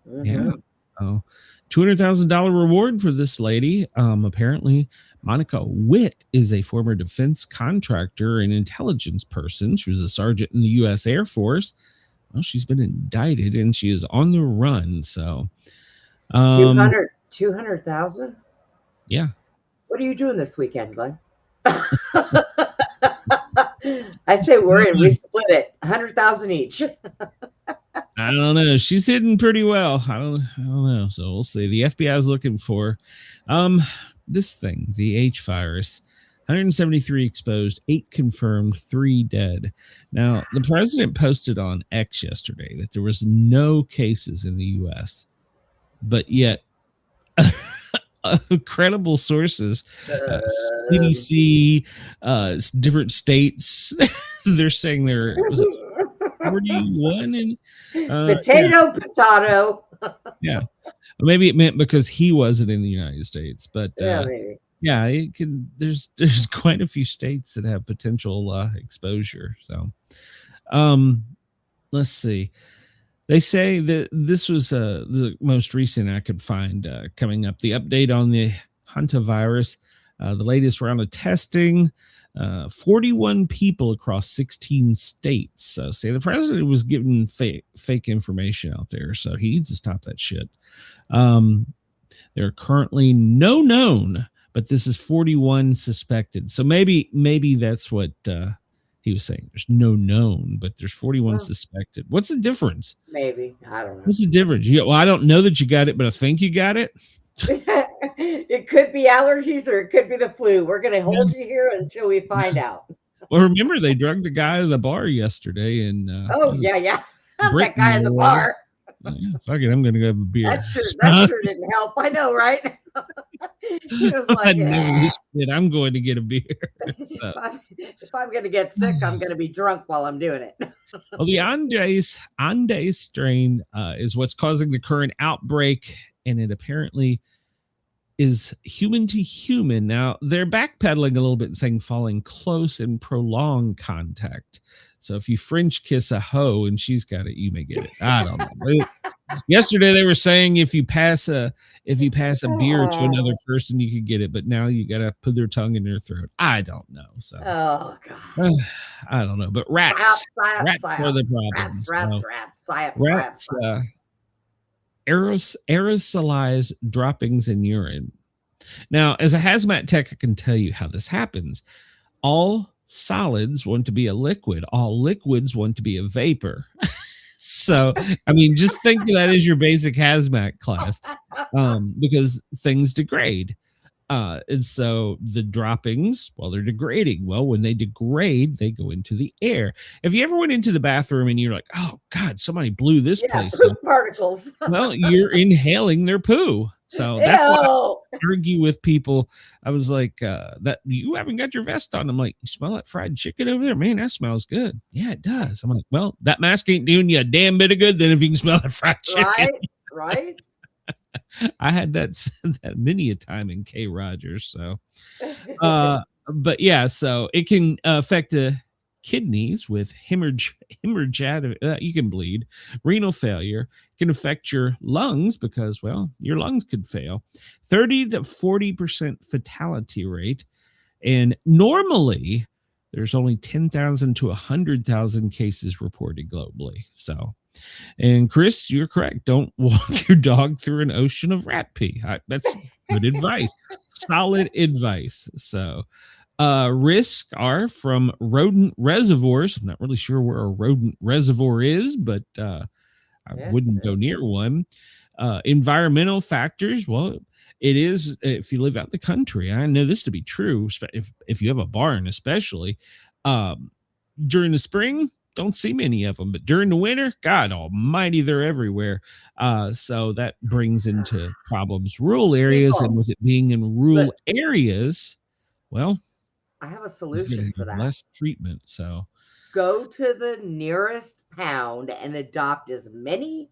Mm-hmm. Yeah. So $200,000 reward for this lady. Apparently, Monica Witt is a former defense contractor and intelligence person. She was a sergeant in the U.S. Air Force. Well, she's been indicted and she is on the run. So 200,000. Yeah. What are you doing this weekend, Glenn? I say we're in. We split it 100,000 each. I don't know. She's hidden pretty well. I don't know. So we'll see. The FBI is looking for this thing, the H virus. 173 exposed, 8 confirmed, 3 dead. Now, the president posted on X yesterday that there was no cases in the U.S., but yet credible sources, CDC, different states, they're saying there was 41 and potato. Yeah, maybe it meant because he wasn't in the United States, but maybe. Yeah, it can. There's quite a few states that have potential exposure. So, let's see. They say that this was the most recent I could find coming up. The update on the Hantavirus, the latest round of testing, 41 people across 16 states. So, say the president was giving fake information out there, so he needs to stop that shit. There are currently no known, but this is 41 suspected. So maybe that's what he was saying. There's no known, but there's 41 suspected. What's the difference? Maybe. I don't know. What's the difference? Well, I don't know that you got it, but I think you got it. It could be allergies or it could be the flu. We're going to hold you here until we find out. Well, remember they drugged the guy at the bar yesterday. And yeah. That guy in the bar. Fuck it, I'm gonna go have a beer. That sure didn't help. I know, right? He was like, I'm going to get a beer. So. If I'm gonna get sick, I'm gonna be drunk while I'm doing it. Well, the Andes strain is what's causing the current outbreak, and it apparently is human to human. Now, they're backpedaling a little bit and saying following close and prolonged contact. So if you French kiss a hoe and she's got it, you may get it. I don't know. Yesterday they were saying if you pass a beer to another person, you could get it, but now you got to put their tongue in their throat. I don't know. So oh god, I don't know. But rats are the problem. Rats aerosolize droppings in urine. Now, as a hazmat tech, I can tell you how this happens. All solids want to be a liquid. All liquids want to be a vapor. So, I mean, just think of that as your basic hazmat class, because things degrade. And so the droppings, well, they're degrading. Well, when they degrade, they go into the air. If you ever went into the bathroom and you're like, oh, God, somebody blew this place up. Particles. Well, you're inhaling their poo. So that's why I argue with people. I was like, that you haven't got your vest on. I'm like, you smell that fried chicken over there? Man, that smells good. Yeah, it does. I'm like, well, that mask ain't doing you a damn bit of good then if you can smell that fried chicken. Right. I had that many a time in K. Rogers. So, but yeah, so it can affect the kidneys with hemorrhage. You can bleed. Renal failure can affect your lungs because, well, your lungs could fail. 30 to 40% fatality rate, and normally there's only 10,000 to 100,000 cases reported globally. So. And Chris, you're correct. Don't walk your dog through an ocean of rat pee. That's good advice. Solid advice. So, risks are from rodent reservoirs. I'm not really sure where a rodent reservoir is, but I wouldn't go near one. Environmental factors. Well, it is if you live out the country. I know this to be true. If you have a barn, especially during the spring. Don't see many of them, but during the winter, God almighty, they're everywhere. So that brings into problems rural areas, and with it being in rural areas, well, I have a solution for that. Less treatment. So go to the nearest pound and adopt as many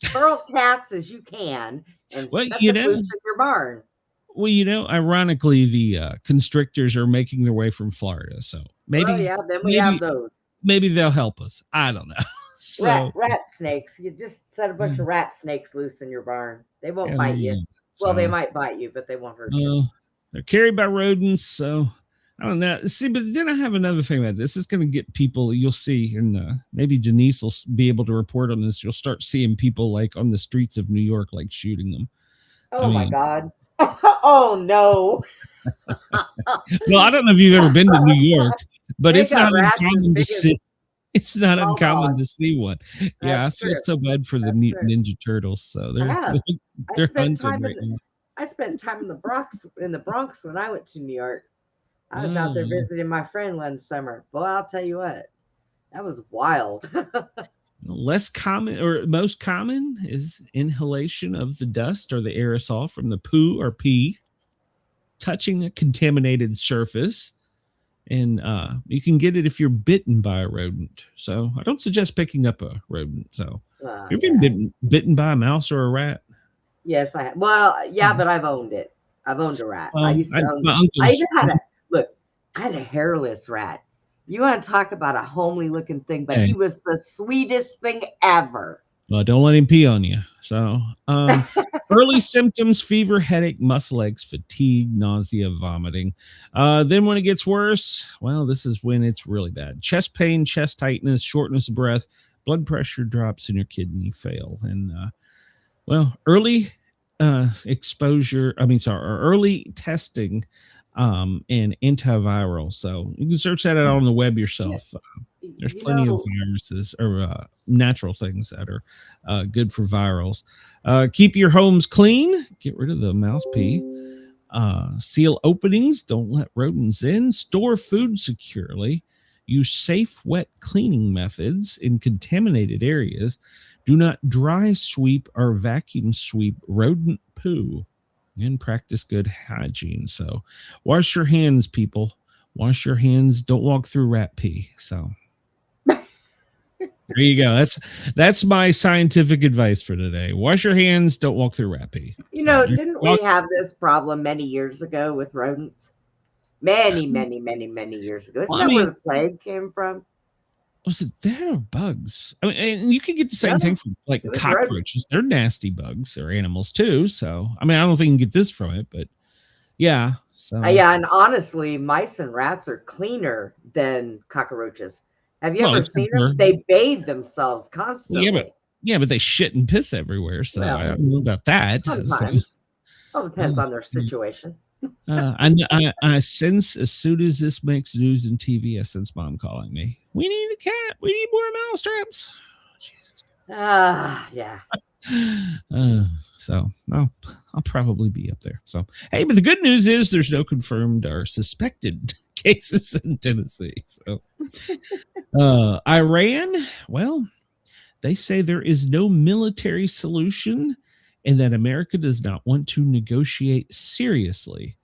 feral cats as you can, and set them loose in your barn. Well, ironically, the constrictors are making their way from Florida, so maybe. Oh yeah, then we have those. Maybe they'll help us. I don't know. So, rat snakes. You just set a bunch of rat snakes loose in your barn. They won't bite you. Well, they might bite you, but they won't hurt you. They're carried by rodents, so I don't know. See, but then I have another thing about this. It's going to get people. You'll see, and maybe Denise will be able to report on this. You'll start seeing people like on the streets of New York, like shooting them. Oh my God! Oh no! Well, I don't know if you've ever been to New York. But it's not uncommon to see. It's not uncommon to see one. Yeah, I feel so bad for the Mutant Ninja Turtles. So they're hunting right now. I spent time in the Bronx when I went to New York. I was out there visiting my friend one summer. Boy, I'll tell you what, that was wild. Less common or most common is inhalation of the dust or the aerosol from the poo or pee, touching a contaminated surface. And you can get it if you're bitten by a rodent. So I don't suggest picking up a rodent. So you've been bitten by a mouse or a rat? Yes, I have. Well, yeah, but I've owned it. I've owned a rat. I used to own it. I even had a hairless rat. You want to talk about a homely looking thing, but he was the sweetest thing ever. Well, don't let him pee on you. So early symptoms: fever, headache, muscle aches, fatigue, nausea, vomiting. Then when it gets worse, well, this is when it's really bad. Chest pain, chest tightness, shortness of breath, blood pressure drops, and your kidney fail. And early early testing and antiviral. So you can search that out on the web yourself. There's plenty of viruses or natural things that are good for virals. Keep your homes clean. Get rid of the mouse pee. Seal openings. Don't let rodents in. Store food securely. Use safe, wet cleaning methods in contaminated areas. Do not dry sweep or vacuum sweep rodent poo, and practice good hygiene. So wash your hands, people. Wash your hands. Don't walk through rat pee. So there you go. That's my scientific advice for today. Wash your hands. Don't walk through rat pee. You know, didn't we have this problem many years ago with rodents? Many years ago. Isn't that where the plague came from? Was it that or bugs? I mean, and you can get the same thing from like cockroaches. Rodents. They're nasty bugs or animals too. So, I mean, I don't think you can get this from it, but yeah. So yeah, and honestly, mice and rats are cleaner than cockroaches. Have you ever seen them? They bathe themselves constantly. Yeah, but they shit and piss everywhere. So I don't know about that. Sometimes. It all depends on their situation. I sense as soon as this makes news and TV, I sense Mom calling me. We need a cat. We need more mousetraps. Oh, Jesus. Yeah. So I'll probably be up there. So hey, but the good news is there's no confirmed or suspected cases in Tennessee. So Iran, well, they say there is no military solution and that America does not want to negotiate seriously.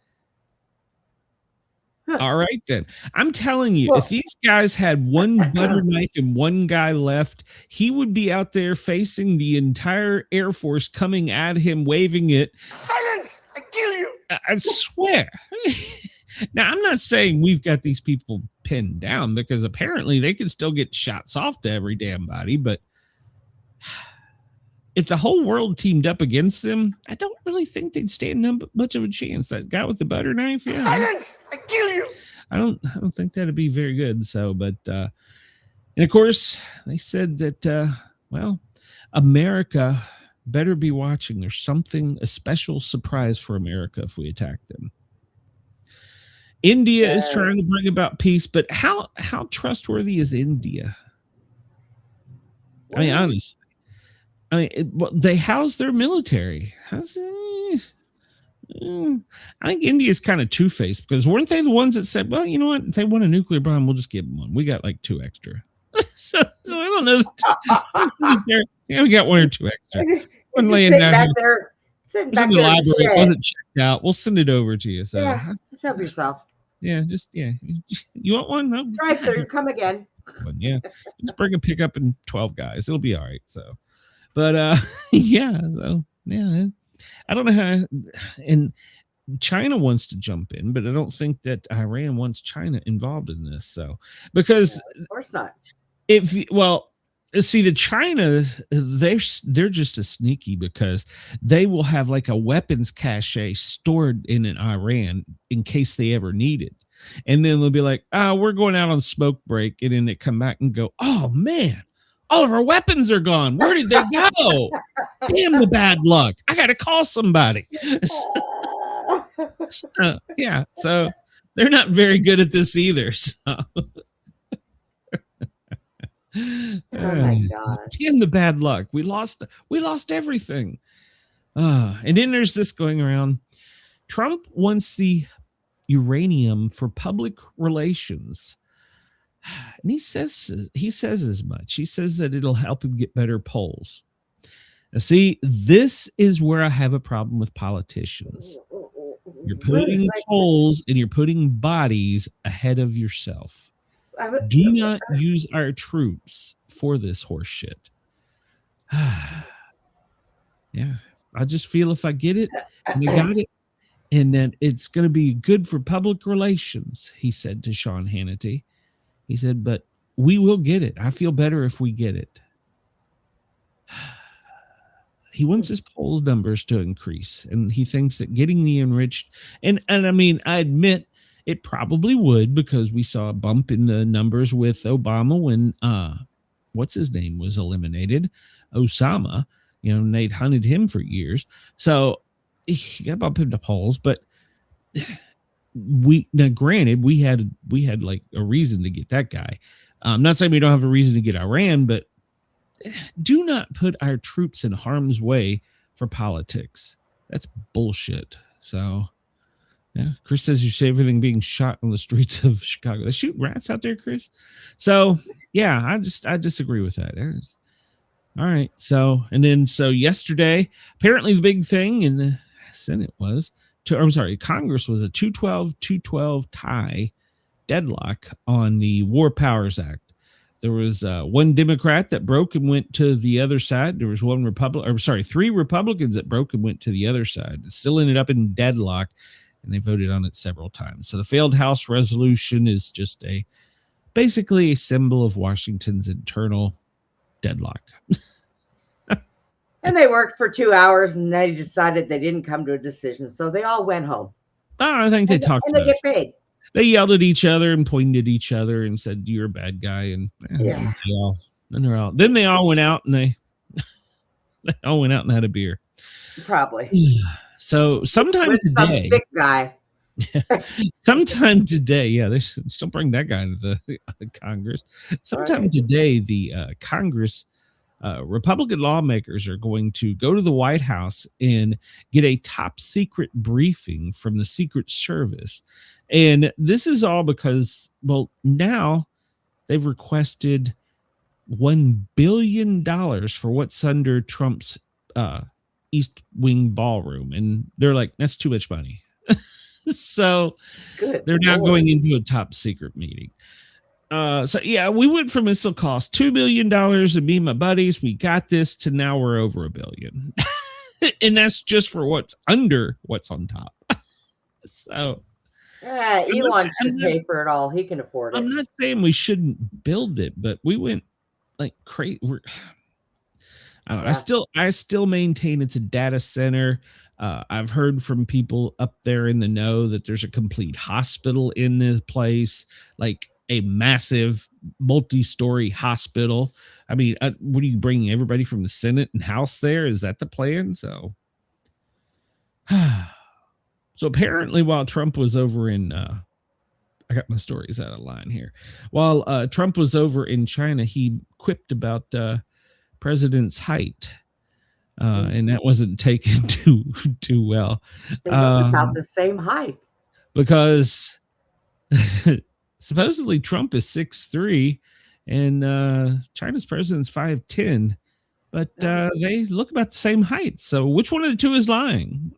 All right, then. I'm telling you, if these guys had one butter knife and one guy left, he would be out there facing the entire Air Force coming at him, waving it. Silence! I kill you! I swear. Now, I'm not saying we've got these people pinned down because apparently they can still get shots off to every damn body, but if the whole world teamed up against them, I don't really think they'd stand much of a chance. That guy with the butter knife, yeah. Silence! I kill you! I don't think that'd be very good. So, but and of course, they said that well, America better be watching. There's a special surprise for America if we attack them. India is trying to bring about peace, but how trustworthy is India? I mean, honestly. I mean, they house their military. I think India is kind of two-faced because weren't they the ones that said, well, you know what? If they want a nuclear bomb, we'll just give them one. We got like 2 extra. so I don't know. Yeah, we got 1 or 2 extra. One laying down back there. Sitting back in the there library. It wasn't checked out. We'll send it over to you. So yeah, just help yourself. Yeah, You want one? No. Drive through. Come again. Yeah. Just bring a pickup and 12 guys. It'll be all right. So. But yeah, so yeah, I don't know how. And China wants to jump in, but I don't think that Iran wants China involved in this. So because of course not. See, the China, they're just as sneaky because they will have like a weapons cache stored in Iran in case they ever need it, and then they'll be like, we're going out on smoke break, and then they come back and go, oh man. All of our weapons are gone. Where did they go? Damn the bad luck. I got to call somebody. Yeah. So they're not very good at this either. So. Oh my God. Damn the bad luck. We lost everything. And then there's this going around. Trump wants the uranium for public relations. And he says as much. He says that it'll help him get better polls. Now, see, this is where I have a problem with politicians. You're putting polls and you're putting bodies ahead of yourself. Do not use our troops for this horse shit. Yeah, I just feel if I get it, and I got it, and then it's going to be good for public relations, he said to Sean Hannity. He said, but we will get it. I feel better if we get it. He wants his poll numbers to increase, and he thinks that getting the enriched, and I mean, I admit it probably would because we saw a bump in the numbers with Obama when what's his name was eliminated, Osama. You know, they'd hunted him for years, so he got a bump into polls, but. Granted, we had like a reason to get that guy. I'm not saying we don't have a reason to get Iran, but do not put our troops in harm's way for politics. That's bullshit. So, yeah, Chris says you see everything being shot on the streets of Chicago. They shoot rats out there, Chris. So, yeah, I disagree with that. All right. So yesterday, apparently the big thing in the Senate Congress was a 212 tie deadlock on the War Powers Act. There was one Democrat that broke and went to the other side. There was three Republicans that broke and went to the other side. It still ended up in deadlock, and they voted on it several times. So the failed House resolution is just basically a symbol of Washington's internal deadlock. And they worked for 2 hours, and they decided they didn't come to a decision, so they all went home. Oh, I think they talked. And they get paid. They yelled at each other and pointed at each other and said, "You're a bad guy." And yeah. Then they all went out and they all went out and had a beer. Probably. So sometime today, some sick guy. Sometime today, they still bring that guy into the Congress. Sometime today, the Congress Republican lawmakers are going to go to the White House and get a top secret briefing from the Secret Service. And this is all because, now they've requested $1 billion for what's under Trump's East Wing ballroom. And they're like, that's too much money. So they're now going into a top secret meeting. We went from this will cost $2 billion and me and my buddies, we got this, to now we're over $1 billion. And that's just for what's under what's on top. So Elon should pay for it all. He can afford it. I'm not saying we shouldn't build it, but we went like crazy. I don't know. I still maintain it's a data center. I've heard from people up there in the know that there's a complete hospital in this place, like a massive multi-story hospital. I mean, what are you bringing everybody from the Senate and House there? Is that the plan? So apparently while Trump was over in, I got my stories out of line here. While Trump was over in China, he quipped about president's height. And that wasn't taken too well. They look about the same height. Because supposedly Trump is 6'3", and China's president's 5'10", but they look about the same height. So which one of the two is lying?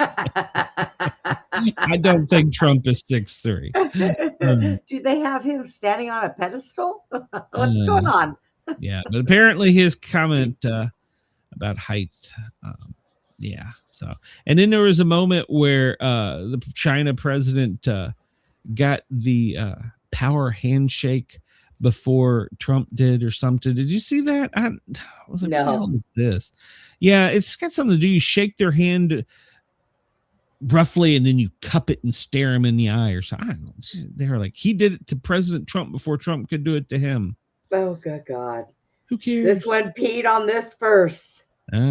I don't think Trump is 6'3". Do they have him standing on a pedestal? What's going on? Yeah, but apparently his comment about height. So, and then there was a moment where the China president got the power handshake before Trump did or something. Did you see that? I was like, no. What the hell is this? Yeah, it's got something to do. You shake their hand roughly and then you cup it and stare him in the eye or something. They're like, he did it to President Trump before Trump could do it to him. Oh, good God. Who cares? This one peed on this first.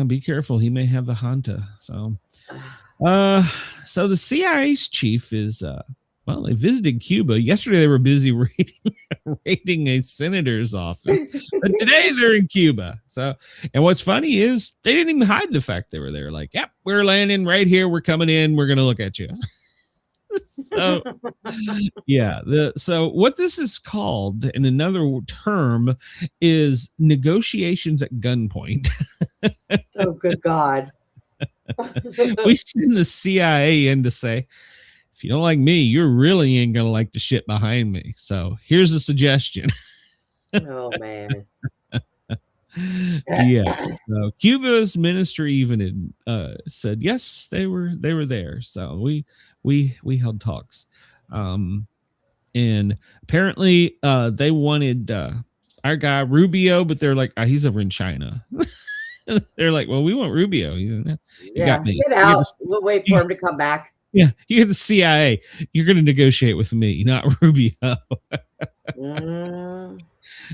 Be careful. He may have the Hanta. So the CIA's chief is, they visited Cuba. Yesterday they were busy raiding a senator's office, but today they're in Cuba. So, and what's funny is they didn't even hide the fact they were there. Like, yep, we're landing right here. We're coming in. We're going to look at you. So, so what this is called in another term is negotiations at gunpoint. Oh, good God. We send the CIA in to say, if you don't like me, you really ain't going to like the shit behind me. So here's a suggestion. Oh, man. So Cuba's ministry even said, yes, they were there. So we held talks. And apparently they wanted our guy Rubio, but they're like, he's over in China. They're like, well, we want Rubio. You got me. Get out. We'll wait for him to come back. Yeah, you get the CIA. You're going to negotiate with me, not Rubio.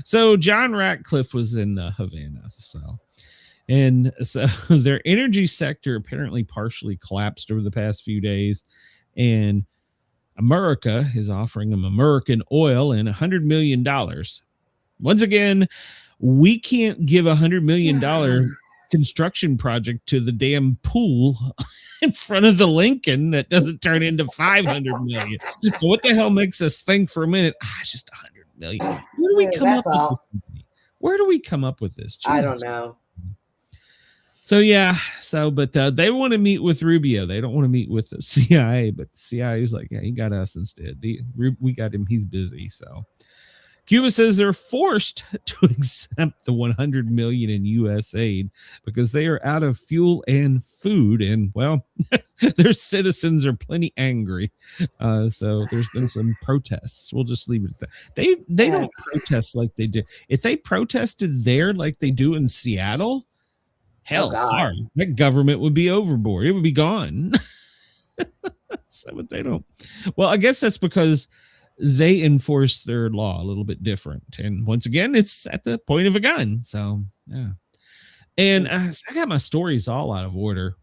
So John Ratcliffe was in Havana. So their energy sector apparently partially collapsed over the past few days, and America is offering them American oil and $100 million. Once again, we can't give $100 million construction project to the damn pool in front of the Lincoln that doesn't turn into $500 million. So what the hell makes us think for a minute? It's just $100 million. Where do we come up with this? Where do we come up with this? I don't Jesus. know. So yeah, but they want to meet with Rubio. They don't want to meet with the CIA, but the CIA is like, yeah, he got us instead. We got him. He's busy. So Cuba says they're forced to accept the 100 million in U.S. aid because they are out of fuel and food, and well, their citizens are plenty angry. So there's been some protests. We'll just leave it at that. They don't protest like they do. If they protested there like they do in Seattle. Hell, that government would be overboard. It would be gone. So, but they don't. Well, I guess that's because they enforce their law a little bit different. And once again, it's at the point of a gun. So, yeah. And I got my stories all out of order.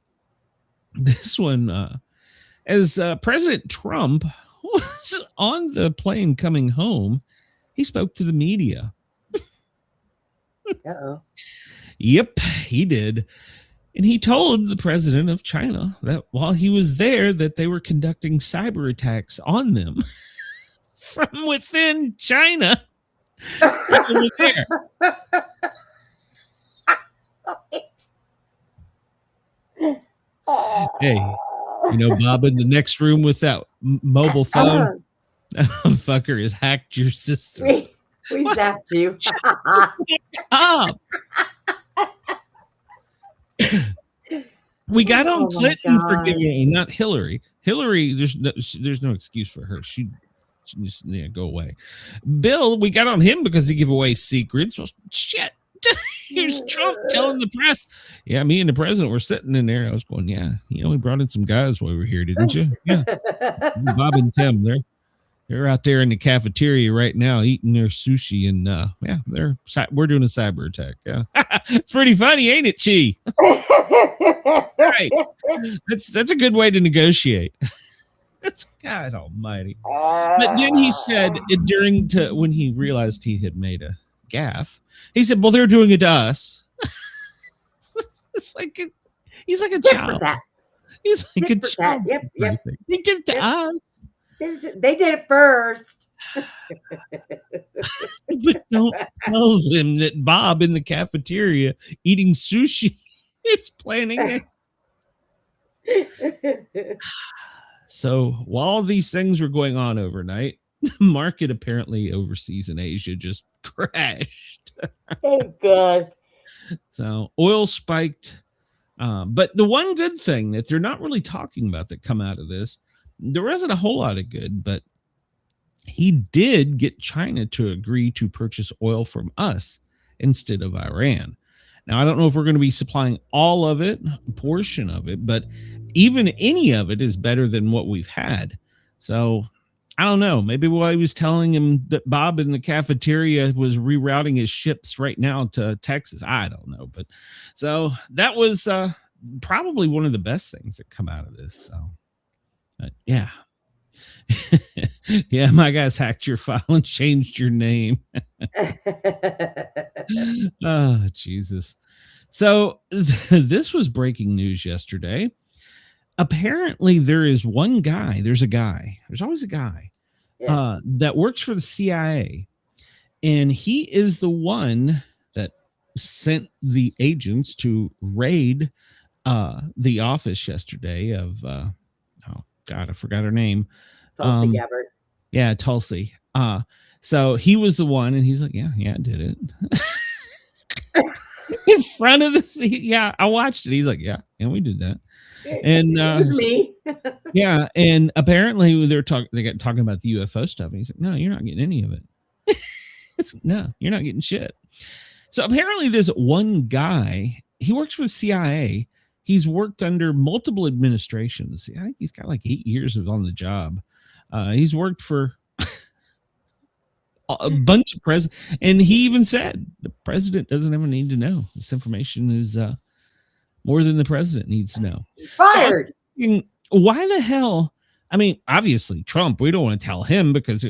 This one, as President Trump was on the plane coming home, he spoke to the media. Uh-oh. Yep, he did. And he told the president of China that while he was there, that they were conducting cyber attacks on them from within China. Over there. Hey, you know, Bob, in the next room with that mobile phone, that fucker has hacked your system. We zapped you. Up. We got on Clinton for giving, not Hillary. Hillary, there's no excuse for her. She just go away. Bill, we got on him because he gave away secrets. Well, shit. Here's Trump telling the press. Yeah, me and the president were sitting in there. I was going, yeah, you know, we brought in some guys while we were here, didn't you? Yeah. Bob and Tim, they're out there in the cafeteria right now eating their sushi, and yeah, we're doing a cyber attack. Yeah, it's pretty funny, ain't it, Chi? Right, that's a good way to negotiate. That's God Almighty. But then he said when he realized he had made a gaffe, he said, "Well, they're doing it to us." It's like he's like a child. He's like a child. Yep. He did it to us. They did it first. But don't tell them that Bob in the cafeteria eating sushi is planning it. So while these things were going on overnight, the market apparently overseas in Asia just crashed. Oh, God. So oil spiked. But the one good thing that they're not really talking about that come out of this, there wasn't a whole lot of good, but he did get China to agree to purchase oil from us instead of Iran. Now, I don't know if we're going to be supplying all of it, a portion of it, but even any of it is better than what we've had. So I don't know. Maybe while he was telling him that Bob in the cafeteria was rerouting his ships right now to Texas. I don't know. But so that was probably one of the best things that come out of this. So yeah. Yeah, my guys hacked your file and changed your name. Oh, Jesus. So this was breaking news yesterday. Apparently there is one guy. There's always a guy that works for the CIA. And he is the one that sent the agents to raid the office yesterday of, oh God, I forgot her name. Tulsi Gabbard. Yeah, Tulsi. So he was the one, and he's like, yeah, I did it. In front of the, yeah, I watched it. He's like, yeah, we did that. And me. Yeah, and apparently they got talking about the UFO stuff, and he's like, no, you're not getting any of it. No, you're not getting shit. So apparently there's one guy, he works for the CIA. He's worked under multiple administrations. I think he's got like 8 years on the job. He's worked for a bunch of presidents, and he even said the president doesn't ever need to know. This information is more than the president needs to know. Fired. So why the hell? I mean, obviously Trump, we don't want to tell him because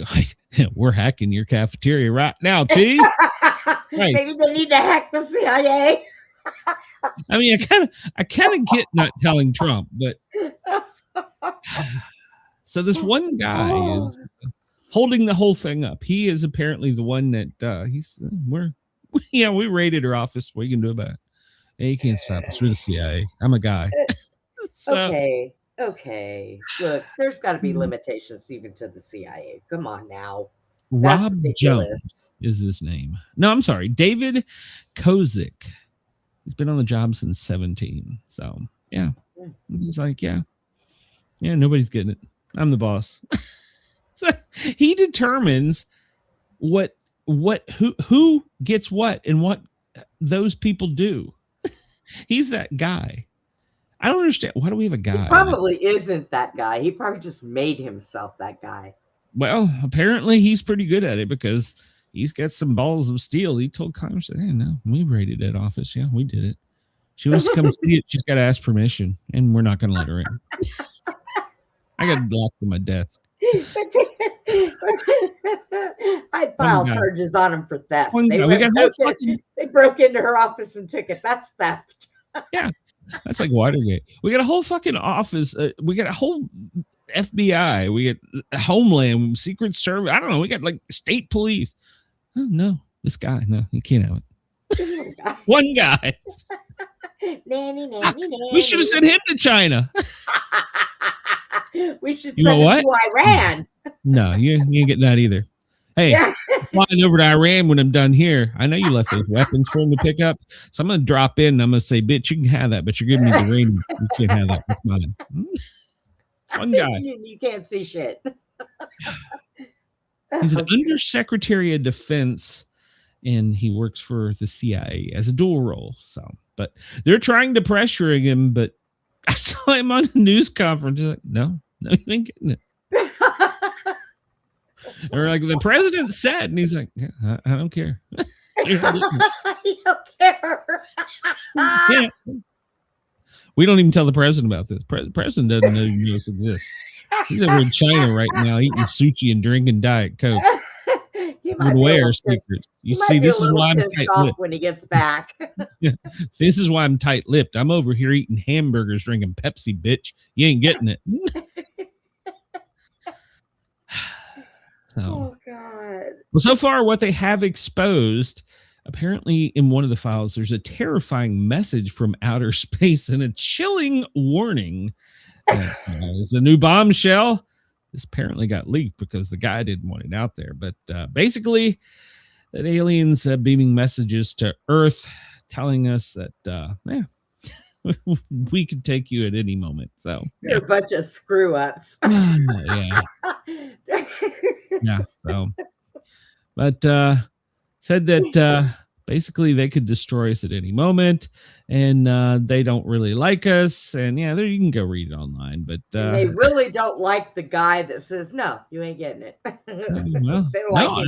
we're hacking your cafeteria right now, T. Right. Maybe they need to hack the CIA. I mean, I kind of get not telling Trump, but so this one guy is holding the whole thing up. He is apparently the one that we're Yeah, we raided her office. What are you gonna do about it? Hey, you can't stop us. We're the CIA. I'm a guy. So, Okay. Look, there's got to be limitations even to the CIA. Come on now. That's Rob ridiculous. Jones is his name. No, I'm sorry. David Kozik. He's been on the job since 17. So, yeah. He's like, yeah, nobody's getting it. I'm the boss. So he determines who gets what and what those people do. He's that guy. I don't understand. Why do we have a guy? He probably isn't that guy. He probably just made himself that guy. Well, apparently he's pretty good at it because he's got some balls of steel. He told Congress, hey, no, we raided that office. Yeah, we did it. She wants to come see it. She's got to ask permission, and we're not going to let her in. I got it locked in my desk. I'd file charges on him for theft. They broke into her office and took it. That's theft. Yeah, that's like Watergate. We got a whole fucking office. We got a whole FBI. We got Homeland, Secret Service. I don't know. We got like state police. Oh, no, this guy. No, you can't have it. One guy. We should have sent him to China. We should send him to Iran. No, you ain't getting that either. Hey, flying over to Iran when I'm done here. I know you left those weapons for him to pick up. So I'm going to drop in and I'm going to say, bitch, you can have that, but you're giving me the uranium. You can't have that. That's mine. One guy. You can't see shit. He's an undersecretary of defense, and he works for the CIA as a dual role. So, but they're trying to pressure him, but I saw him on a news conference. He's like, no, you ain't getting it. Or like the president said, and he's like, yeah, I don't care. You don't care. Yeah. We don't even tell the president about this. President doesn't know this exists. He's over in China right now eating sushi and drinking Diet Coke. Where secrets? You see, this is why I'm tight-lipped. When he gets back. Yeah. See, this is why I'm tight-lipped. I'm over here eating hamburgers, drinking Pepsi, bitch. You ain't getting it. Oh, God. Well, so far, what they have exposed, apparently in one of the files, there's a terrifying message from outer space and a chilling warning. Is a new bombshell. This apparently got leaked because the guy didn't want it out there. But basically, that aliens beaming messages to Earth telling us that, we could take you at any moment. So you're a bunch of screw ups. Yeah. Yeah. So, but said that basically they could destroy us at any moment, and they don't really like us. And yeah, there you can go read it online. But they really don't like the guy that says, "No, you ain't getting it." Well,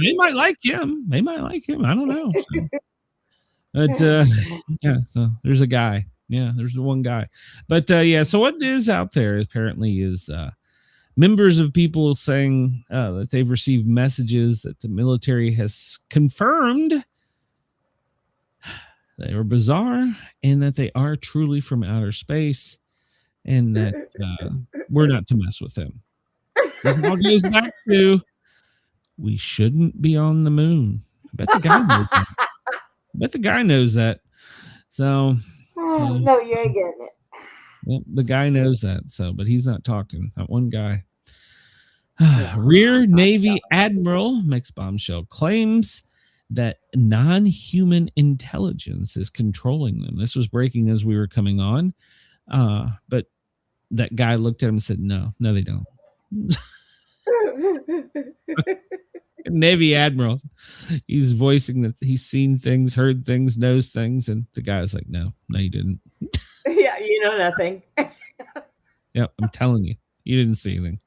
they might like him. They might like him. I don't know. So. But yeah, so there's a guy. Yeah, there's the one guy. But yeah, so what is out there apparently is members of people saying that they've received messages that the military has confirmed they were bizarre and that they are truly from outer space and that we're not to mess with them. This all goes back to we shouldn't be on the moon. I bet the guy knows that. So no, you ain't getting it. Well, the guy knows that. So, but he's not talking. That one guy. Rear Navy Admiral makes bombshell claims that non-human intelligence is controlling them. This was breaking as we were coming on. But that guy looked at him and said, no, they don't. Navy Admiral. He's voicing that he's seen things, heard things, knows things. And the guy's like, no, you didn't. Yeah, you know nothing. Yeah, I'm telling you, you didn't see anything.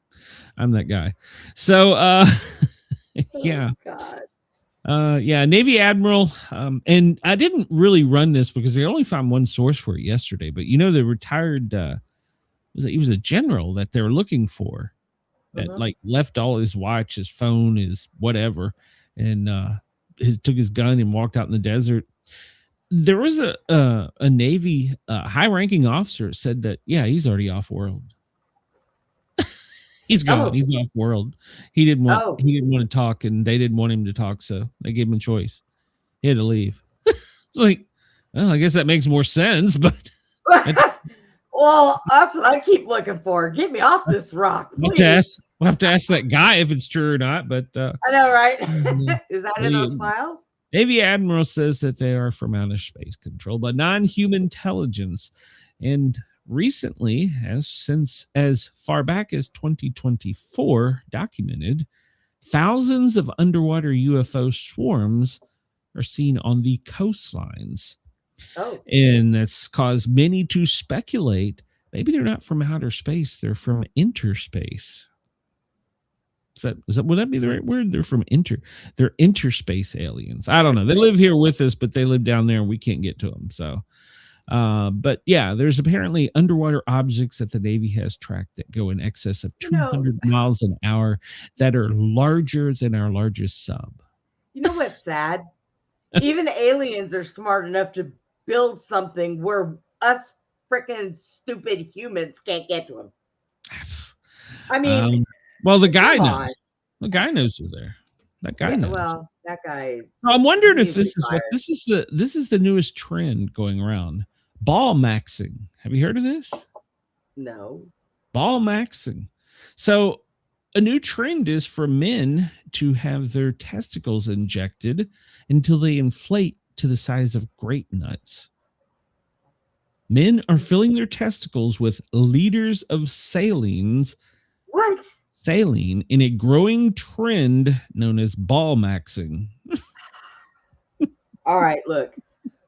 I'm that guy. So, yeah. Oh, God. Yeah, Navy Admiral. And I didn't really run this because they only found one source for it yesterday. But you know, the retired, he was a general that they were looking for that like left all his watch, his phone, his whatever, and took his gun and walked out in the desert. There was a Navy high-ranking officer said that, yeah, he's already off-world. He's gone. Oh. He's off-world. He didn't want to talk, and they didn't want him to talk, so they gave him a choice. He had to leave. It's like, well, I guess that makes more sense, but well, that's what I keep looking for. Get me off this rock, please. We'll have to ask that guy if it's true or not, but I know, right? Is that in those files? Navy Admiral says that they are from outer space control, but non-human intelligence. And recently, as far back as 2024, documented, thousands of underwater UFO swarms are seen on the coastlines. Oh. And that's caused many to speculate maybe they're not from outer space, they're from interspace. Would that be the right word? They're from they're interspace aliens. I don't know. They live here with us, but they live down there and we can't get to them. So, but yeah, there's apparently underwater objects that the Navy has tracked that go in excess of 200 miles an hour that are larger than our largest sub. You know what's sad? Even aliens are smart enough to build something where us freaking stupid humans can't get to them. I mean, well, the guy knows. The guy knows they're there. That guy knows. Well, that guy. I'm wondering if this is the newest trend going around. Ball maxing. Have you heard of this? No. Ball maxing. So a new trend is for men to have their testicles injected until they inflate to the size of grape nuts. Men are filling their testicles with liters of salines. What? Saline in a growing trend known as ball maxing. All right, look.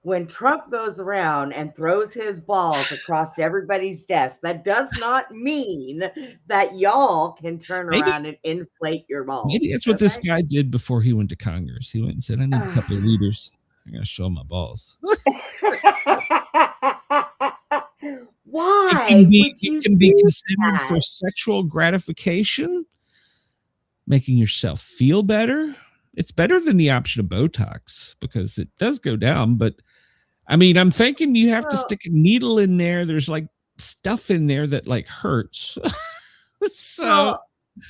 When Trump goes around and throws his balls across everybody's desk, that does not mean that y'all can turn around and inflate your balls. Maybe that's what this guy did before he went to Congress. He went and said, I need a couple of liters. I gotta show my balls. Why? It can be considered for sexual gratification, making yourself feel better. It's better than the option of Botox because it does go down. But I mean, I'm thinking you have to stick a needle in there. There's like stuff in there that like hurts. So,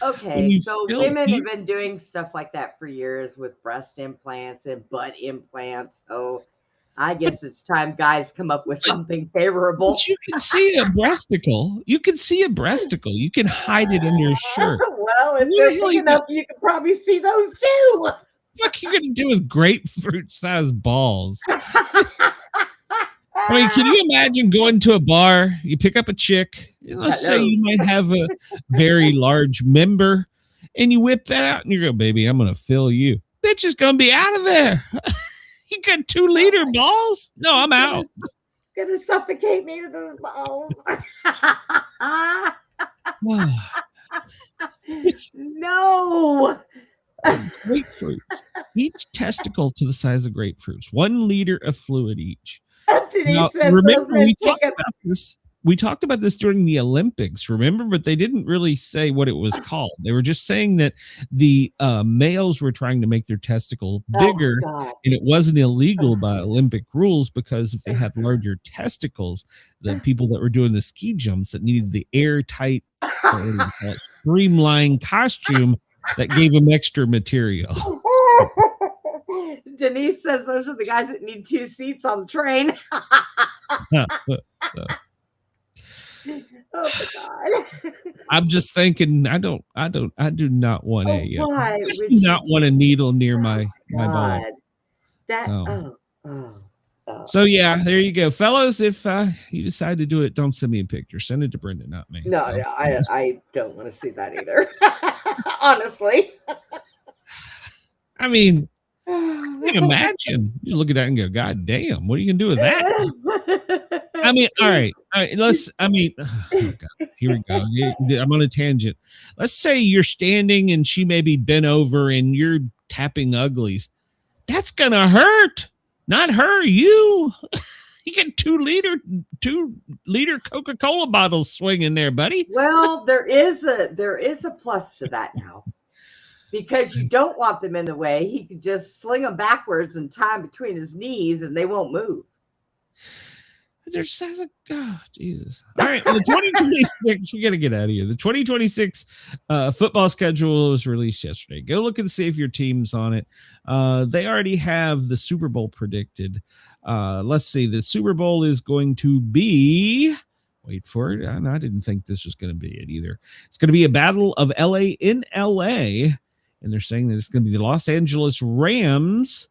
okay. So women have been doing stuff like that for years with breast implants and butt implants. Oh, I guess it's time guys come up with something favorable. But you can see a breasticle. You can see a breasticle. You can hide it under your shirt. Well, if they're big enough, you can probably see those too. What the fuck are you going to do with grapefruit-sized balls? I mean, can you imagine going to a bar, you pick up a chick, let's say you might have a very large member, and you whip that out, and you go, baby, I'm going to fill you. Bitch is going to be out of there. You got 2-liter balls? No, I'm out. Gonna suffocate me with those balls. No. Grapefruits. Each testicle to the size of grapefruits. 1 liter of fluid each. Now, remember, we talked about this during the Olympics, remember? But they didn't really say what it was called. They were just saying that the males were trying to make their testicle bigger, and it wasn't illegal by Olympic rules because if they had larger testicles, the people that were doing the ski jumps that needed the airtight, streamlined costume that gave them extra material. Denise says those are the guys that need 2 seats on the train. Oh my God. I'm just thinking I do not want a needle near my ball. So yeah, there you go. Fellas, if you decide to do it, don't send me a picture. Send it to Brenda, not me. No, so. I don't want to see that either. Honestly. I mean, imagine you look at that and go, God damn, what are you gonna do with that? I mean, all right, oh God, here we go. I'm on a tangent. Let's say you're standing and she may be bent over and you're tapping uglies. That's gonna hurt. Not her, you. You get 2 liter Coca-Cola bottles swinging there, buddy. Well, there is a plus to that now. Because you don't want them in the way, he could just sling them backwards and tie them between his knees and they won't move. There's Jesus. All right, the 2026. We got to get out of here. The 2026 football schedule was released yesterday. Go look and see if your team's on it. They already have the Super Bowl predicted. Let's see. The Super Bowl is going to be. Wait for it. I didn't think this was going to be it either. It's going to be a battle of LA in LA, and they're saying that it's going to be the Los Angeles Rams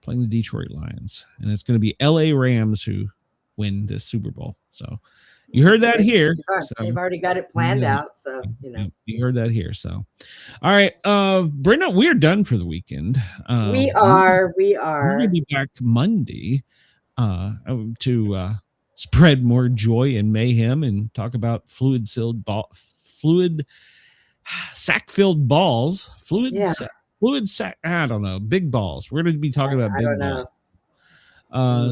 playing the Detroit Lions, and it's going to be LA Rams who win the Super Bowl. So you heard that here. They've already got it planned out. So, you heard that here. So, all right. Brenda, we are done for the weekend. We are. We're going to be back Monday to spread more joy and mayhem and talk about sack-filled balls. Fluid sack. I don't know. Big balls. We're going to be talking about big balls.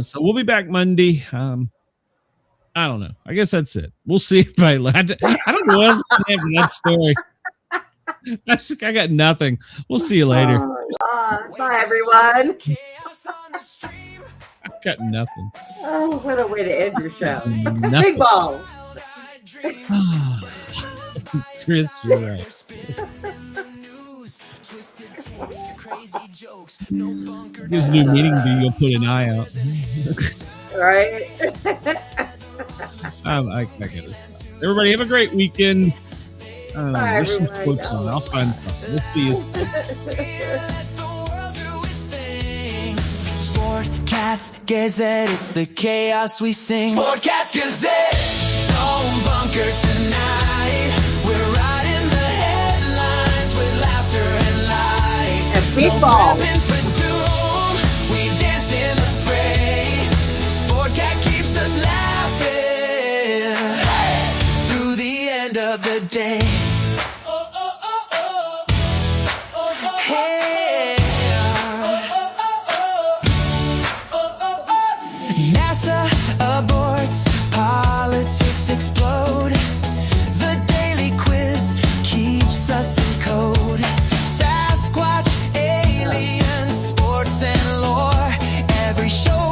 So we'll be back Monday. I don't know. I guess that's it. We'll see if I don't know what else to say for that story. I got nothing. We'll see you later. Bye, everyone. I got nothing. Oh, what a way to end your show. Big balls. Chris, you're right. Gives a new meeting to you. You'll put an eye out. Right? I gotta stop. Everybody have a great weekend. There's some quotes on. I'll find something. Let's see you soon. Sportcats Gazette, it's the chaos we sing. Sportcats Gazette, don't bunker tonight. We're riding the headlines with laughter and light. And people. We dance in the fray. Sportcat keeps us laughing through the end of the day. NASA aborts, politics explode. The daily quiz keeps us in code. Sasquatch, aliens, sports and lore. Every show